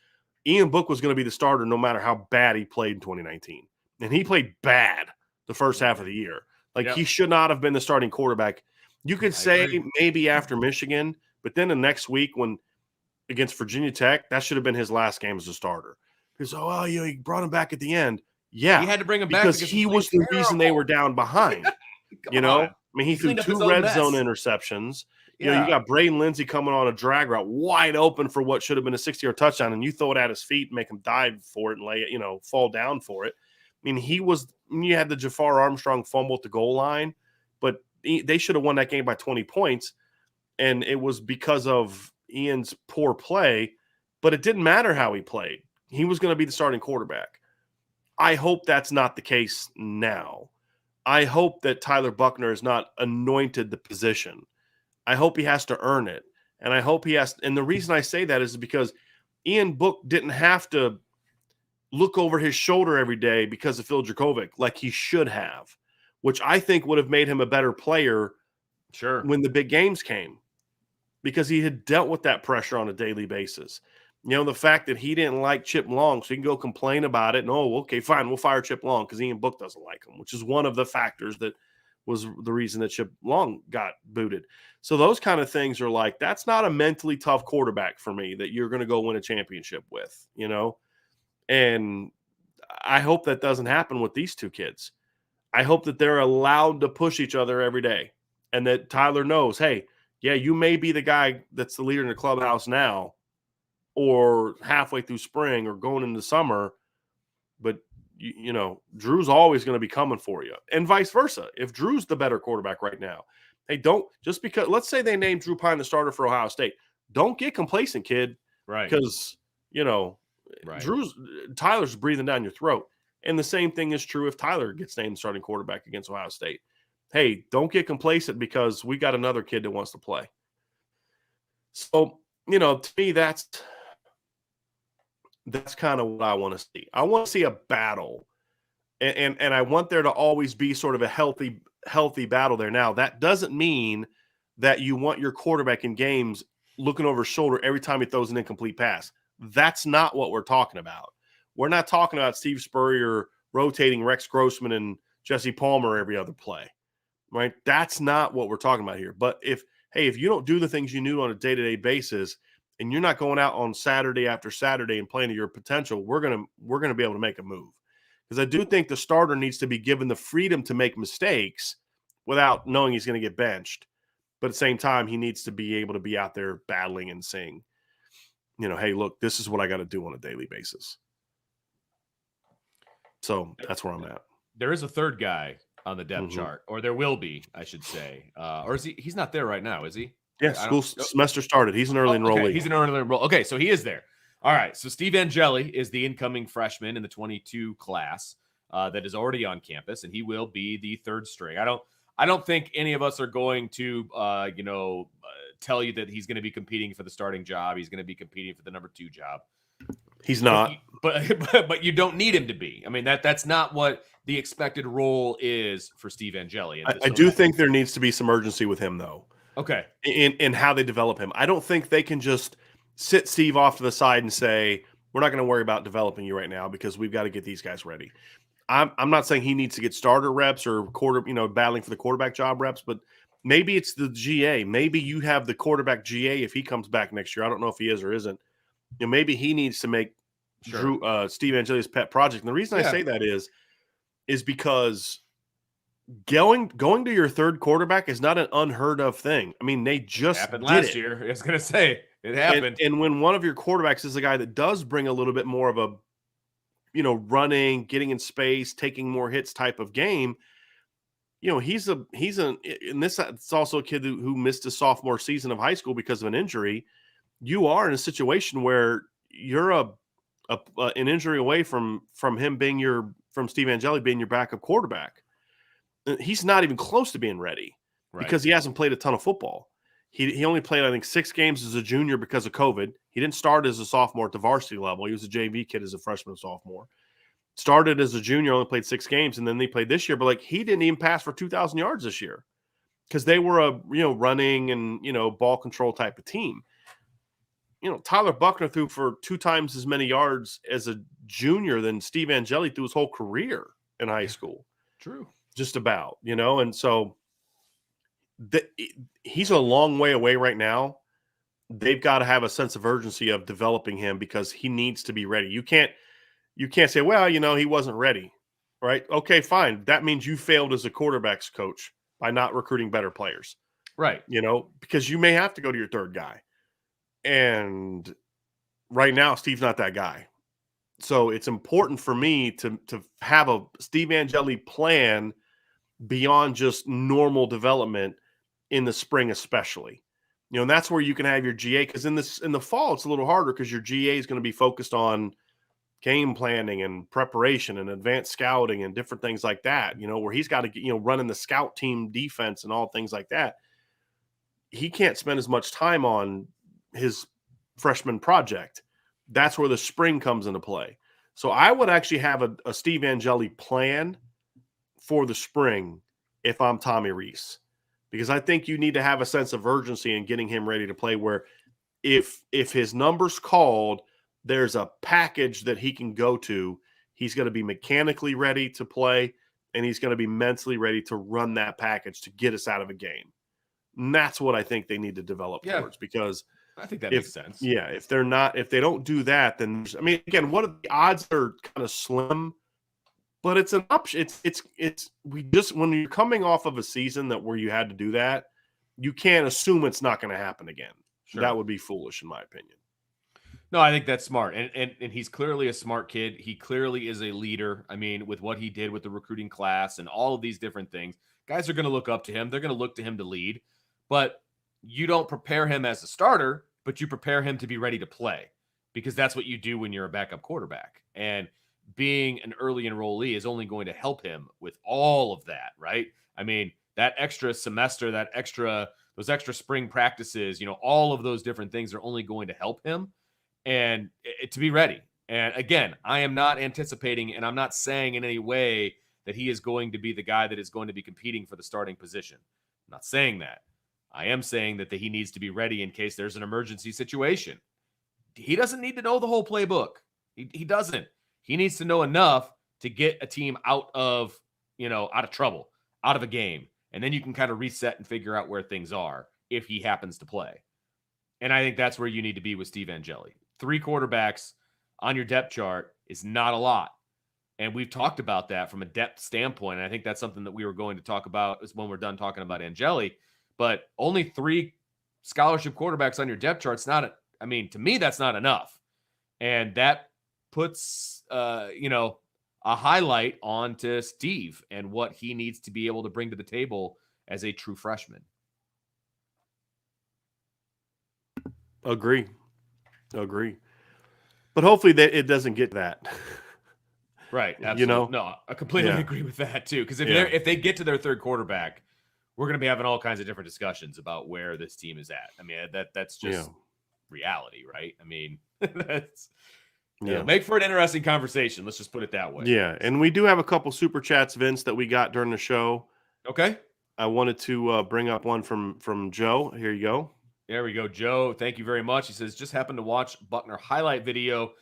Ian Book was going to be the starter no matter how bad he played in 2019. And he played bad the first half of the year. Like, he should not have been the starting quarterback. You could say maybe after Michigan, but then the next week against Virginia Tech, that should have been his last game as a starter. Because, he brought him back at the end. Yeah, he had to bring him back because he was the reason they were down behind. I mean, he threw 2 red zone interceptions. You got Braden Lindsey coming on a drag route wide open for what should have been a 60-yard touchdown, and you throw it at his feet and make him dive for it and lay it, fall down for it. I mean, you had the Jafar Armstrong fumble at the goal line, but they should have won that game by 20 points, and it was because of Ian's poor play, but it didn't matter how he played. He was going to be the starting quarterback. I hope that's not the case now. I hope that Tyler Buckner is not anointed the position. I hope he has to earn it. And I hope he has – and the reason I say that is because Ian Book didn't have to look over his shoulder every day because of Phil Dracovic like he should have, which I think would have made him a better player when the big games came, because he had dealt with that pressure on a daily basis. The fact that he didn't like Chip Long, so he can go complain about it. And, okay, fine, we'll fire Chip Long because Ian Book doesn't like him, which is one of the factors that was the reason that Chip Long got booted. So those kind of things are like, that's not a mentally tough quarterback for me that you're going to go win a championship with, And I hope that doesn't happen with these 2 kids. I hope that they're allowed to push each other every day, and that Tyler knows, hey, yeah, you may be the guy that's the leader in the clubhouse now, or halfway through spring or going into summer, but Drew's always going to be coming for you, and vice versa. If Drew's the better quarterback right now, hey, don't just because, let's say they named Drew Pine the starter for Ohio State, don't get complacent, kid. Right. Because, Tyler's breathing down your throat. And the same thing is true if Tyler gets named starting quarterback against Ohio State. Hey, don't get complacent because we got another kid that wants to play. So, to me, that's kind of what I want to see. I want to see a battle, and I want there to always be sort of a healthy battle there. Now, that doesn't mean that you want your quarterback in games looking over his shoulder every time he throws an incomplete pass. That's not what we're talking about. We're not talking about Steve Spurrier rotating Rex Grossman and Jesse Palmer every other play, right? That's not what we're talking about here. But if you don't do the things you do on a day-to-day basis, and you're not going out on Saturday after Saturday and playing to your potential, we're gonna be able to make a move. Because I do think the starter needs to be given the freedom to make mistakes without knowing he's going to get benched. But at the same time, he needs to be able to be out there battling and saying, hey, look, this is what I got to do on a daily basis. So that's where I'm at. There is a third guy on the depth chart, or there will be, I should say. Or is he? He's not there right now, is he? Yeah, school semester started. He's an early enrollee. Okay. He's an early enrollee. Okay, so he is there. All right, so Steve Angeli is the incoming freshman in the 22 class that is already on campus, and he will be the third string. I don't think any of us are going to, tell you that he's going to be competing for the starting job. He's going to be competing for the number 2 job. He's not. But you don't need him to be. I mean, that's not what the expected role is for Steve Angeli. I do think there needs to be some urgency with him, though. Okay. In how they develop him. I don't think they can just sit Steve off to the side and say, we're not going to worry about developing you right now because we've got to get these guys ready. I'm not saying he needs to get starter reps or battling for the quarterback job reps, but maybe it's the GA. Maybe you have the quarterback GA if he comes back next year. I don't know if he is or isn't. Maybe he needs to make Steve Angeli's pet project. And the reason I say that is because going to your third quarterback is not an unheard of thing. I mean, they just happened last year. I was going to say it happened. And when one of your quarterbacks is a guy that does bring a little bit more of running, getting in space, taking more hits type of game. He's it's also a kid who missed his sophomore season of high school because of an injury. You are in a situation where you're an injury away from him being from Steve Angeli being your backup quarterback. He's not even close to being ready because he hasn't played a ton of football. He only played, I think, 6 games as a junior because of COVID. He didn't start as a sophomore at the varsity level. He was a JV kid as a freshman and sophomore. Started as a junior, only played 6 games, and then they played this year. But he didn't even pass for 2,000 yards this year because they were a running and ball control type of team. Tyler Buckner threw for 2 times as many yards as a junior than Steve Angeli threw his whole career in high school. True, just about, and so he's a long way away right now. They've got to have a sense of urgency of developing him because he needs to be ready. You can't say, well, he wasn't ready, right? Okay, fine. That means you failed as a quarterback's coach by not recruiting better players, right? Because you may have to go to your third guy, and right now Steve's not that guy. So it's important for me to have a Steve Angeli plan beyond just normal development in the spring, especially. And that's where you can have your GA, because in the fall it's a little harder because your GA is going to be focused on game planning and preparation and advanced scouting and different things like that, where he's got to get, running the scout team defense and all things like that. He can't spend as much time on his freshman project. That's where the spring comes into play. So I would actually have a Steve Angeli plan for the spring if I'm Tommy Rees, because I think you need to have a sense of urgency in getting him ready to play, where if his number's called, there's a package that he can go to. He's going to be mechanically ready to play, and he's going to be mentally ready to run that package to get us out of a game. And that's what I think they need to develop towards, because I think that makes sense. Yeah, if they don't do that, then again, what are the odds are kind of slim, but it's an option. When you're coming off of a season where you had to do that, you can't assume it's not going to happen again. Sure. That would be foolish, in my opinion. No, I think that's smart. And he's clearly a smart kid. He clearly is a leader. I mean, with what he did with the recruiting class and all of these different things, guys are going to look up to him. They're going to look to him to lead. But you don't prepare him as a starter, but you prepare him to be ready to play, because that's what you do when you're a backup quarterback. And being an early enrollee is only going to help him with all of that, right? I mean, that extra semester, those extra spring practices, all of those different things are only going to help him and to be ready. And again, I am not anticipating, and I'm not saying in any way that he is going to be the guy that is going to be competing for the starting position. I'm not saying that. I am saying that he needs to be ready in case there's an emergency situation. He doesn't need to know the whole playbook. He doesn't. He needs to know enough to get a team out of trouble, out of a game. And then you can kind of reset and figure out where things are if he happens to play. And I think that's where you need to be with Steve Angeli. 3 quarterbacks on your depth chart is not a lot. And we've talked about that from a depth standpoint. And I think that's something that we were going to talk about when we're done talking about Angeli. But only 3 scholarship quarterbacks on your depth chart's to me, that's not enough. And that puts, a highlight onto Steve and what he needs to be able to bring to the table as a true freshman. Agree. But hopefully that it doesn't get that. Right. Absolutely. No, I completely agree with that too. Because if they get to their 3rd quarterback, we're going to be having all kinds of different discussions about where this team is at. I mean, that's just reality, right? I mean, that's make for an interesting conversation. Let's just put it that way. Yeah, and we do have a couple super chats, Vince, that we got during the show. Okay. I wanted to bring up one from Joe. Here you go. There we go, Joe. Thank you very much. He says, just happened to watch Buckner highlight video.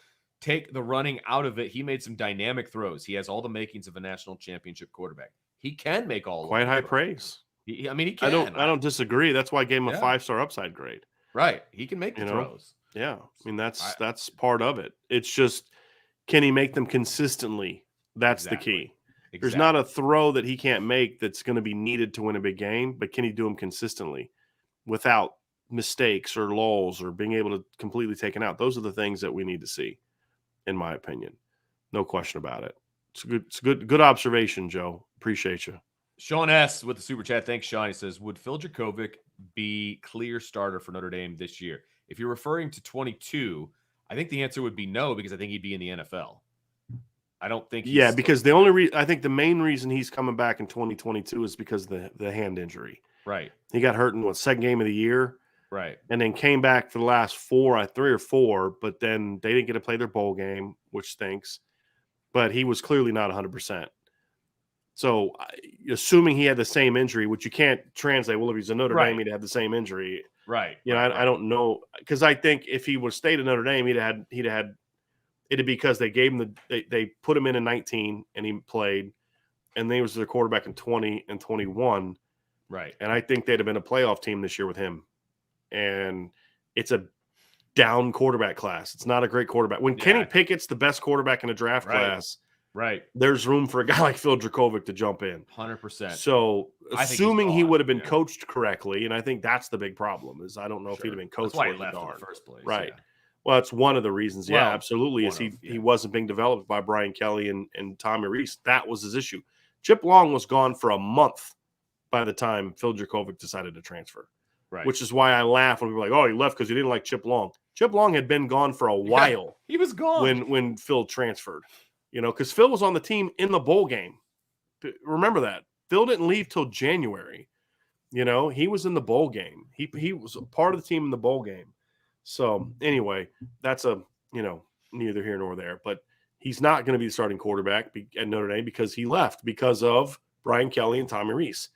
Take the running out of it. He made some dynamic throws. He has all the makings of a national championship quarterback. He can make all quite high praise. He can. I don't disagree. That's why I gave him a 5-star upside grade. Right. He can make the throws. Yeah. I mean, that's part of it. It's just, can he make them consistently? That's the key. Exactly. There's not a throw that he can't make that's going to be needed to win a big game, but can he do them consistently without mistakes or lulls or being able to completely take it out? Those are the things that we need to see, in my opinion. No question about it. It's a good observation, Joe. Appreciate you. Sean S. with the super chat. Thanks, Sean. He says, would Phil Dracovic be clear starter for Notre Dame this year? If you're referring to 22, I think the answer would be no, because I think he'd be in the NFL. I don't think he's Yeah, because the only I think the main reason he's coming back in 2022 is because of the hand injury. Right. He got hurt in second game of the year. Right. And then came back for the last 3 or 4, but then they didn't get to play their bowl game, which stinks. But he was clearly not 100%. So, assuming he had the same injury, which you can't translate, well, if he's a Notre Dame, he'd have the same injury. Right. You know, I don't know, because I think if he would have stayed at Notre Dame, he'd had it'd because they gave him they put him in 19 and he played, and they was their quarterback in 20 and 21. Right. And I think they'd have been a playoff team this year with him. And it's a down quarterback class. It's not a great quarterback. When Kenny Pickett's the best quarterback in a draft class, there's room for a guy like Phil Dracovic to jump in. 100%. So, assuming he would have been coached correctly, and I think that's the big problem, is I don't know if he'd have been coached. That's why he left in the first place. Right. Yeah. Well, it's one of the reasons. Yeah, Well, absolutely. Is he wasn't being developed by Brian Kelly and Tommy Rees. That was his issue. Chip Long was gone for a month by the time Phil Dracovic decided to transfer. Right. Which is why I laugh when people are like, oh, he left because he didn't like Chip Long. Chip Long had been gone for a while. He was gone when Phil transferred. You know, because Phil was on the team in the bowl game. Remember that. Phil didn't leave till January. You know, he was in the bowl game. He was a part of the team in the bowl game. So, anyway, that's neither here nor there. But he's not going to be the starting quarterback at Notre Dame because he left because of Brian Kelly and Tommy Rees.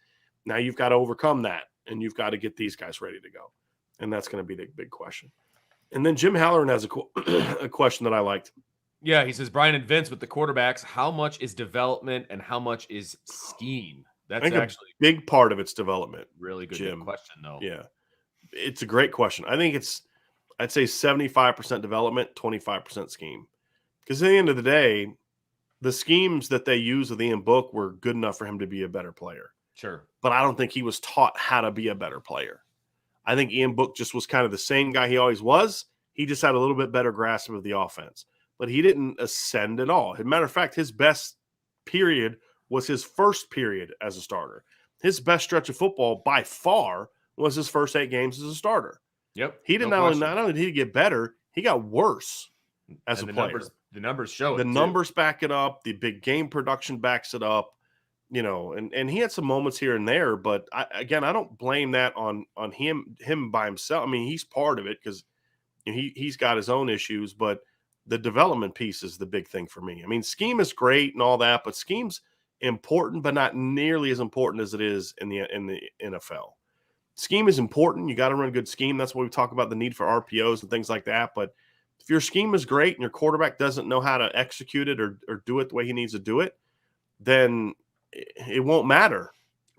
Now you've got to overcome that, and you've got to get these guys ready to go. And that's going to be the big question. And then Jim Halloran has a question that I liked. Yeah, he says, Brian and Vince, with the quarterbacks, how much is development and how much is scheme? That's actually a big part of its development. Really good, Jim. Good question, though. Yeah. It's a great question. I think I'd say 75% development, 25% scheme. Because at the end of the day, the schemes that they use with Ian Book were good enough for him to be a better player. Sure. But I don't think he was taught how to be a better player. I think Ian Book just was kind of the same guy he always was. He just had a little bit better grasp of the offense. But he didn't ascend at all. As a matter of fact, his best period was his first period as a starter. His best stretch of football by far was his first 8 games as a starter. Yep. He did not only did he get better, he got worse as a player. The numbers show it. The numbers back it up. The big game production backs it up. You know, and he had some moments here and there, but I don't blame that on him by himself. I mean, he's part of it because he's got his own issues, but the development piece is the big thing for me. I mean, scheme is great and all that, but scheme's important, but not nearly as important as it is in the NFL. Scheme is important. You got to run a good scheme. That's why we talk about the need for RPOs and things like that. But if your scheme is great and your quarterback doesn't know how to execute it or do it the way he needs to do it, then it won't matter.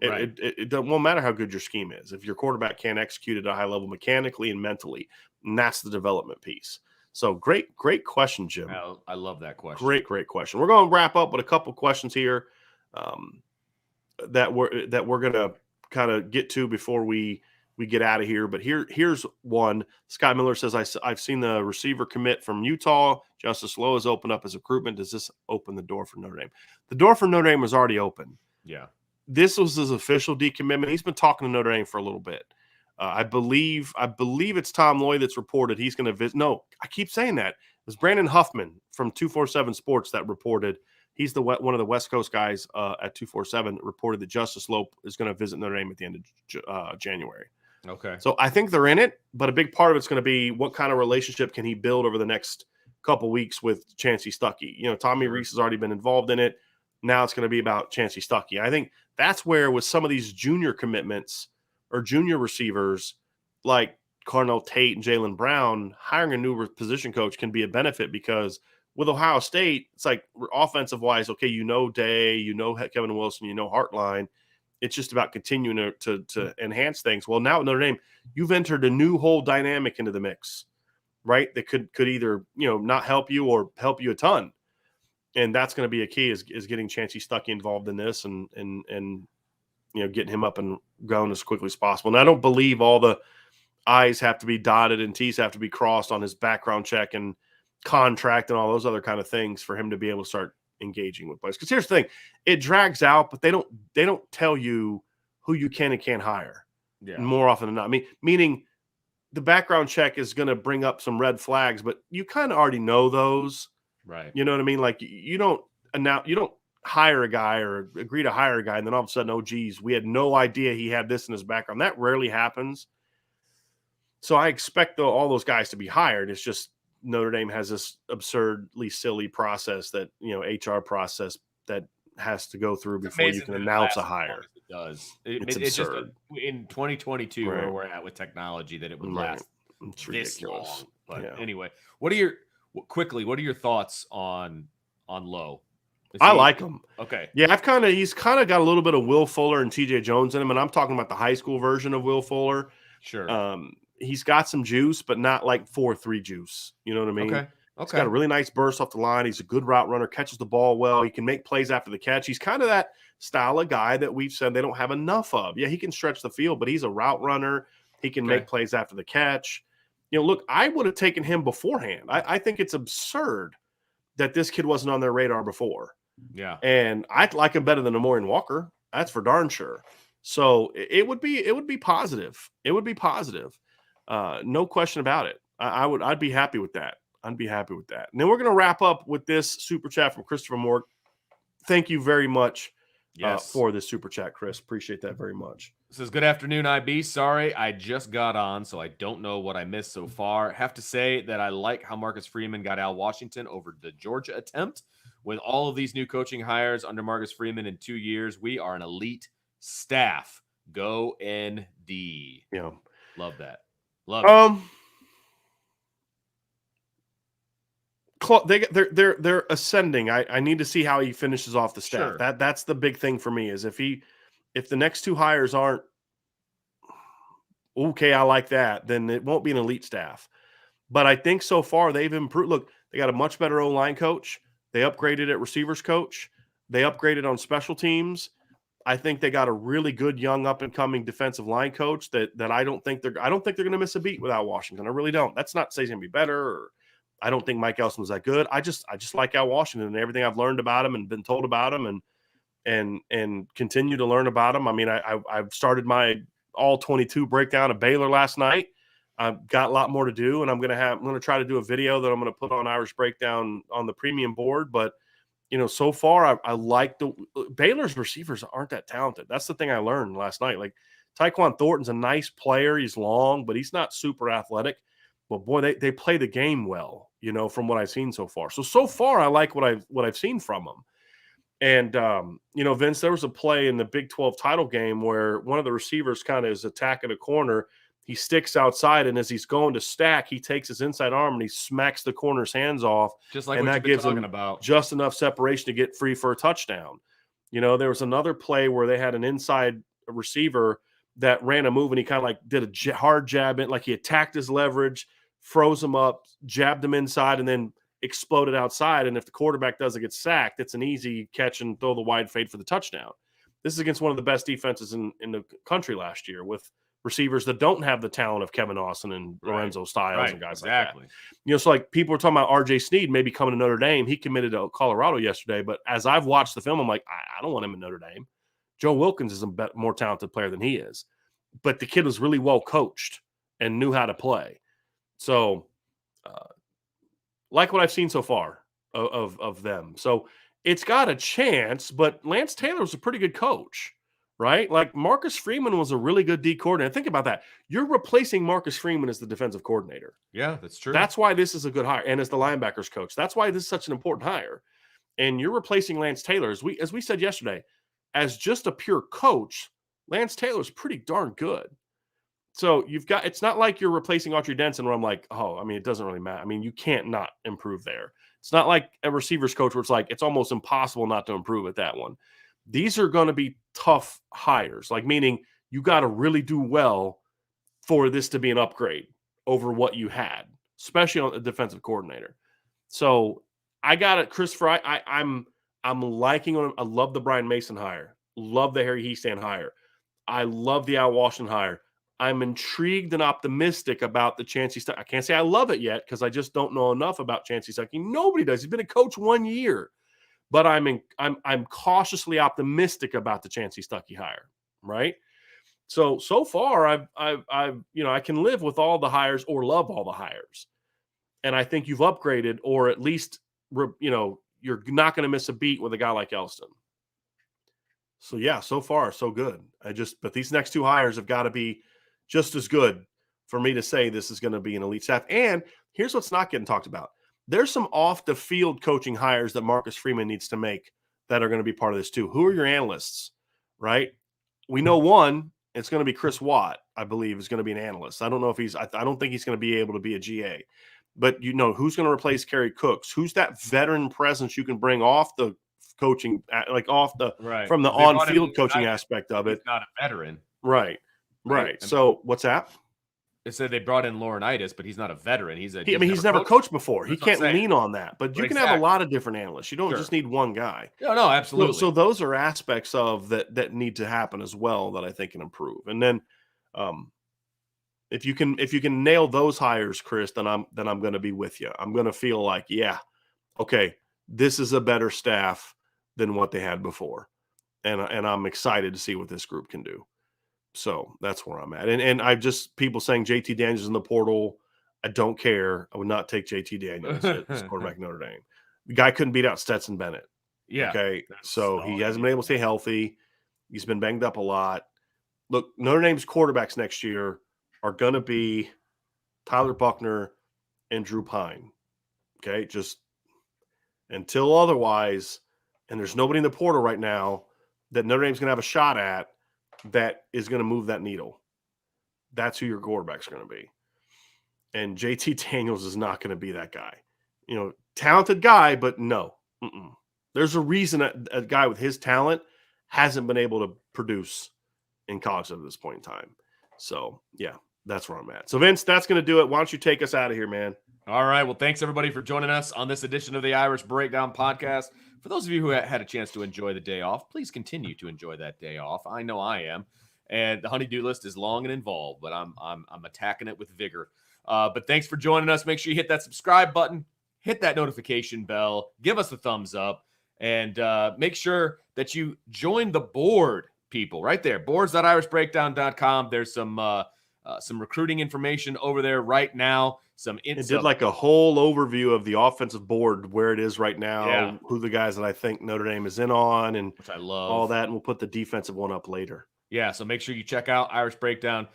Right. It won't matter how good your scheme is if your quarterback can't execute at a high level mechanically and mentally. And that's the development piece. So great question, Jim. I love that question. Great question. We're going to wrap up with a couple questions here that we're going to kind of get to before we get out of here. But here's one. Scott Miller says, I've seen the receiver commit from Utah. Justice Lowe has opened up his recruitment. Does this open the door for Notre Dame? The door for Notre Dame was already open. Yeah. This was his official decommitment. He's been talking to Notre Dame for a little bit. I believe it's Tom Lloyd that's reported he's going to visit. No, I keep saying that. It was Brandon Huffman from 247 Sports that reported. He's one of the West Coast guys at 247 reported that Justice Lowe is going to visit Notre Dame at the end of January. Okay. So I think they're in it, but a big part of it's going to be what kind of relationship can he build over the next couple weeks with Chancey Stuckey. You know, Tommy Rees has already been involved in it. Now it's going to be about Chancey Stuckey. I think that's where with some of these junior commitments or junior receivers like Carnell Tate and Jalen Brown, hiring a new position coach can be a benefit because with Ohio State, it's like offensive wise, okay, Day, Kevin Wilson, Hartline. It's just about continuing to enhance things. Well, now at Notre Dame, you've entered a new whole dynamic into the mix, right? That could either, not help you or help you a ton. And that's going to be a key is getting Chancey Stuckey involved in this and getting him up and going as quickly as possible. And I don't believe all the I's have to be dotted and T's have to be crossed on his background check and contract and all those other kind of things for him to be able to start engaging with players. Because here's the thing, it drags out, but they don't tell you who you can and can't hire more often than not. I mean, meaning the background check is going to bring up some red flags, but you kind of already know those. Right. You know what I mean? Like you don't hire a guy or agree to hire a guy and then all of a sudden, oh geez, we had no idea he had this in his background. That rarely happens. So I expect all those guys to be hired. It's just Notre Dame has this absurdly silly process that, HR process that has to go through before you can announce a hire. It does. It's just absurd. in 2022 Right. where we're at with technology that it would last It's this ridiculous. long. But Yeah. anyway, what are your thoughts on Lowe? I like him. Okay. Yeah, he's kind of got a little bit of Will Fuller and TJ Jones in him, and I'm talking about the high school version of Will Fuller. Sure. He's got some juice, but not like 4.3 juice. You know what I mean? Okay. He's got a really nice burst off the line. He's a good route runner, catches the ball well. He can make plays after the catch. He's kind of that style of guy that we've said they don't have enough of. Yeah, he can stretch the field, but he's a route runner. He can make plays after the catch. Look, I would have taken him beforehand. I think it's absurd that this kid wasn't on their radar before. Yeah. And I like him better than Amorian Walker. That's for darn sure. So it would be positive. It would be positive. No question about it. I'd be happy with that. I'd be happy with that. And then we're going to wrap up with this super chat from Christopher Moore. Thank you very much for this super chat, Chris. Appreciate that very much. It says, good afternoon, IB. Sorry, I just got on, so I don't know what I missed so far. Have to say that I like how Marcus Freeman got Al Washington over the Georgia attempt. With all of these new coaching hires under Marcus Freeman in 2 years, we are an elite staff. Go ND. Yeah. Love that. Love it. They're ascending. I need to see how he finishes off the staff. Sure. That's the big thing for me is if the next two hires aren't okay, I like that, then it won't be an elite staff. But I think so far they've improved. Look, they got a much better O-line coach. They upgraded at receivers coach. They upgraded on special teams. I think they got a really good young up and coming defensive line coach that I don't think they're going to miss a beat without Washington. I really don't. That's not to say he's going to be better. Or I don't think Mike Elston was that good. I just like Al Washington and everything I've learned about him and been told about him and continue to learn about him. I mean, I've started my all 22 breakdown of Baylor last night. I've got a lot more to do, and I'm going to try to do a video that I'm going to put on Irish Breakdown on the premium board. But, so far I like Baylor's receivers aren't that talented. That's the thing I learned last night. Like Tyquan Thornton's a nice player. He's long, but he's not super athletic. But boy, they play the game well, from what I've seen so far. So far I like what I've seen from them. And, Vince, there was a play in the Big 12 title game where one of the receivers kind of is attacking a corner. He sticks outside, and as he's going to stack, he takes his inside arm and he smacks the corner's hands off. Just like and what that you've been gives talking him about. Just enough separation to get free for a touchdown. There was another play where they had an inside receiver that ran a move, and he kind of like did a hard jab in, like he attacked his leverage, froze him up, jabbed him inside, and then exploded outside. And if the quarterback doesn't get sacked, it's an easy catch and throw the wide fade for the touchdown. This is against one of the best defenses in the country last year with receivers that don't have the talent of Kevin Austin and Lorenzo Styles and guys like that. So like people were talking about RJ Sneed maybe coming to Notre Dame. He committed to Colorado yesterday, but as I've watched the film, I'm like, I don't want him in Notre Dame. Joe Wilkins is a more talented player than he is, but the kid was really well coached and knew how to play. So like what I've seen so far of them. So it's got a chance, but Lance Taylor's a pretty good coach. Right? Like Marcus Freeman was a really good D coordinator. Think about that. You're replacing Marcus Freeman as the defensive coordinator. Yeah, that's true. That's why this is a good hire. And as the linebackers coach, that's why this is such an important hire. And you're replacing Lance Taylor. As we said yesterday, as just a pure coach, Lance Taylor is pretty darn good. So it's not like you're replacing Autry Denson where I'm like, oh, I mean, it doesn't really matter. I mean, you can't not improve there. It's not like a receivers coach where it's like, it's almost impossible not to improve at that one. These are going to be tough hires, like meaning you got to really do well for this to be an upgrade over what you had, especially on the defensive coordinator. So I got it, Christopher. I'm liking him. I love the Brian Mason hire. Love the Harry Hiestand hire. I love the Al Washington hire. I'm intrigued and optimistic about the Chancey Stuckey. I can't say I love it yet because I just don't know enough about Chancey Stuckey. Nobody does. He's been a coach 1 year, but I'm cautiously optimistic about the Chancey Stuckey hire. Right. So far, I've I can live with all the hires or love all the hires, and I think you've upgraded, or at least you're not going to miss a beat with a guy like Elston. So yeah, so far so good. But these next 2 hires have got to be just as good for me to say this is going to be an elite staff. And here's what's not getting talked about. There's some off the field coaching hires that Marcus Freeman needs to make that are going to be part of this too. Who are your analysts, right? We know one, it's going to be Chris Watt, I believe, is going to be an analyst. I don't know if I don't think he's going to be able to be a GA. But who's going to replace Kerry Cooks? Who's that veteran presence you can bring off the coaching, like off the from the on-field coaching aspect of it? He's not a veteran. Right. So what's that? They said they brought in Laurinaitis, but he's not a veteran. He's never coached before. He can't lean on that. But you can have a lot of different analysts. You don't just need one guy. No, absolutely. So those are aspects of that need to happen as well that I think can improve. And then if you can nail those hires, Chris, then I'm going to be with you. I'm going to feel like, yeah, okay, this is a better staff than what they had before. And I'm excited to see what this group can do. So that's where I'm at. And I've just people saying JT Daniels in the portal. I don't care. I would not take JT Daniels as quarterback Notre Dame. The guy couldn't beat out Stetson Bennett. Yeah. Okay. So he hasn't been able to stay healthy. He's been banged up a lot. Look, Notre Dame's quarterbacks next year are going to be Tyler Buckner and Drew Pine. Okay. Just until otherwise, and there's nobody in the portal right now that Notre Dame's going to have a shot at that is going to move that needle. That's who your quarterback's going to be. And JT Daniels is not going to be that guy. Talented guy, but no. There's a reason a guy with his talent hasn't been able to produce in college at this point in time. So, yeah, that's where I'm at. So, Vince, that's going to do it. Why don't you take us out of here, man? All right. Well, thanks, everybody, for joining us on this edition of the Irish Breakdown Podcast. For those of you who had a chance to enjoy the day off, please continue to enjoy that day off. I know I am. And the honey-do list is long and involved, but I'm attacking it with vigor. But thanks for joining us. Make sure you hit that subscribe button, hit that notification bell, give us a thumbs up, and make sure that you join the board, people, right there, boards.irishbreakdown.com. There's some recruiting information over there right now. It did like a whole overview of the offensive board, where it is right now, who the guys that I think Notre Dame is in on, and which I love, all that. And we'll put the defensive one up later. Yeah, so make sure you check out Irish Breakdown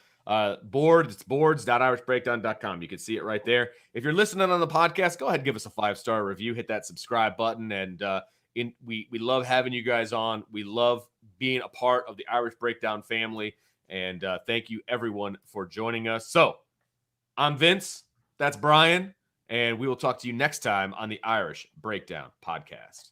board. It's boards.irishbreakdown.com. You can see it right there. If you're listening on the podcast, go ahead and give us a 5-star review. Hit that subscribe button, and we love having you guys on. We love being a part of the Irish Breakdown family, and thank you everyone for joining us. So I'm Vince. That's Brian, and we will talk to you next time on the Irish Breakdown Podcast.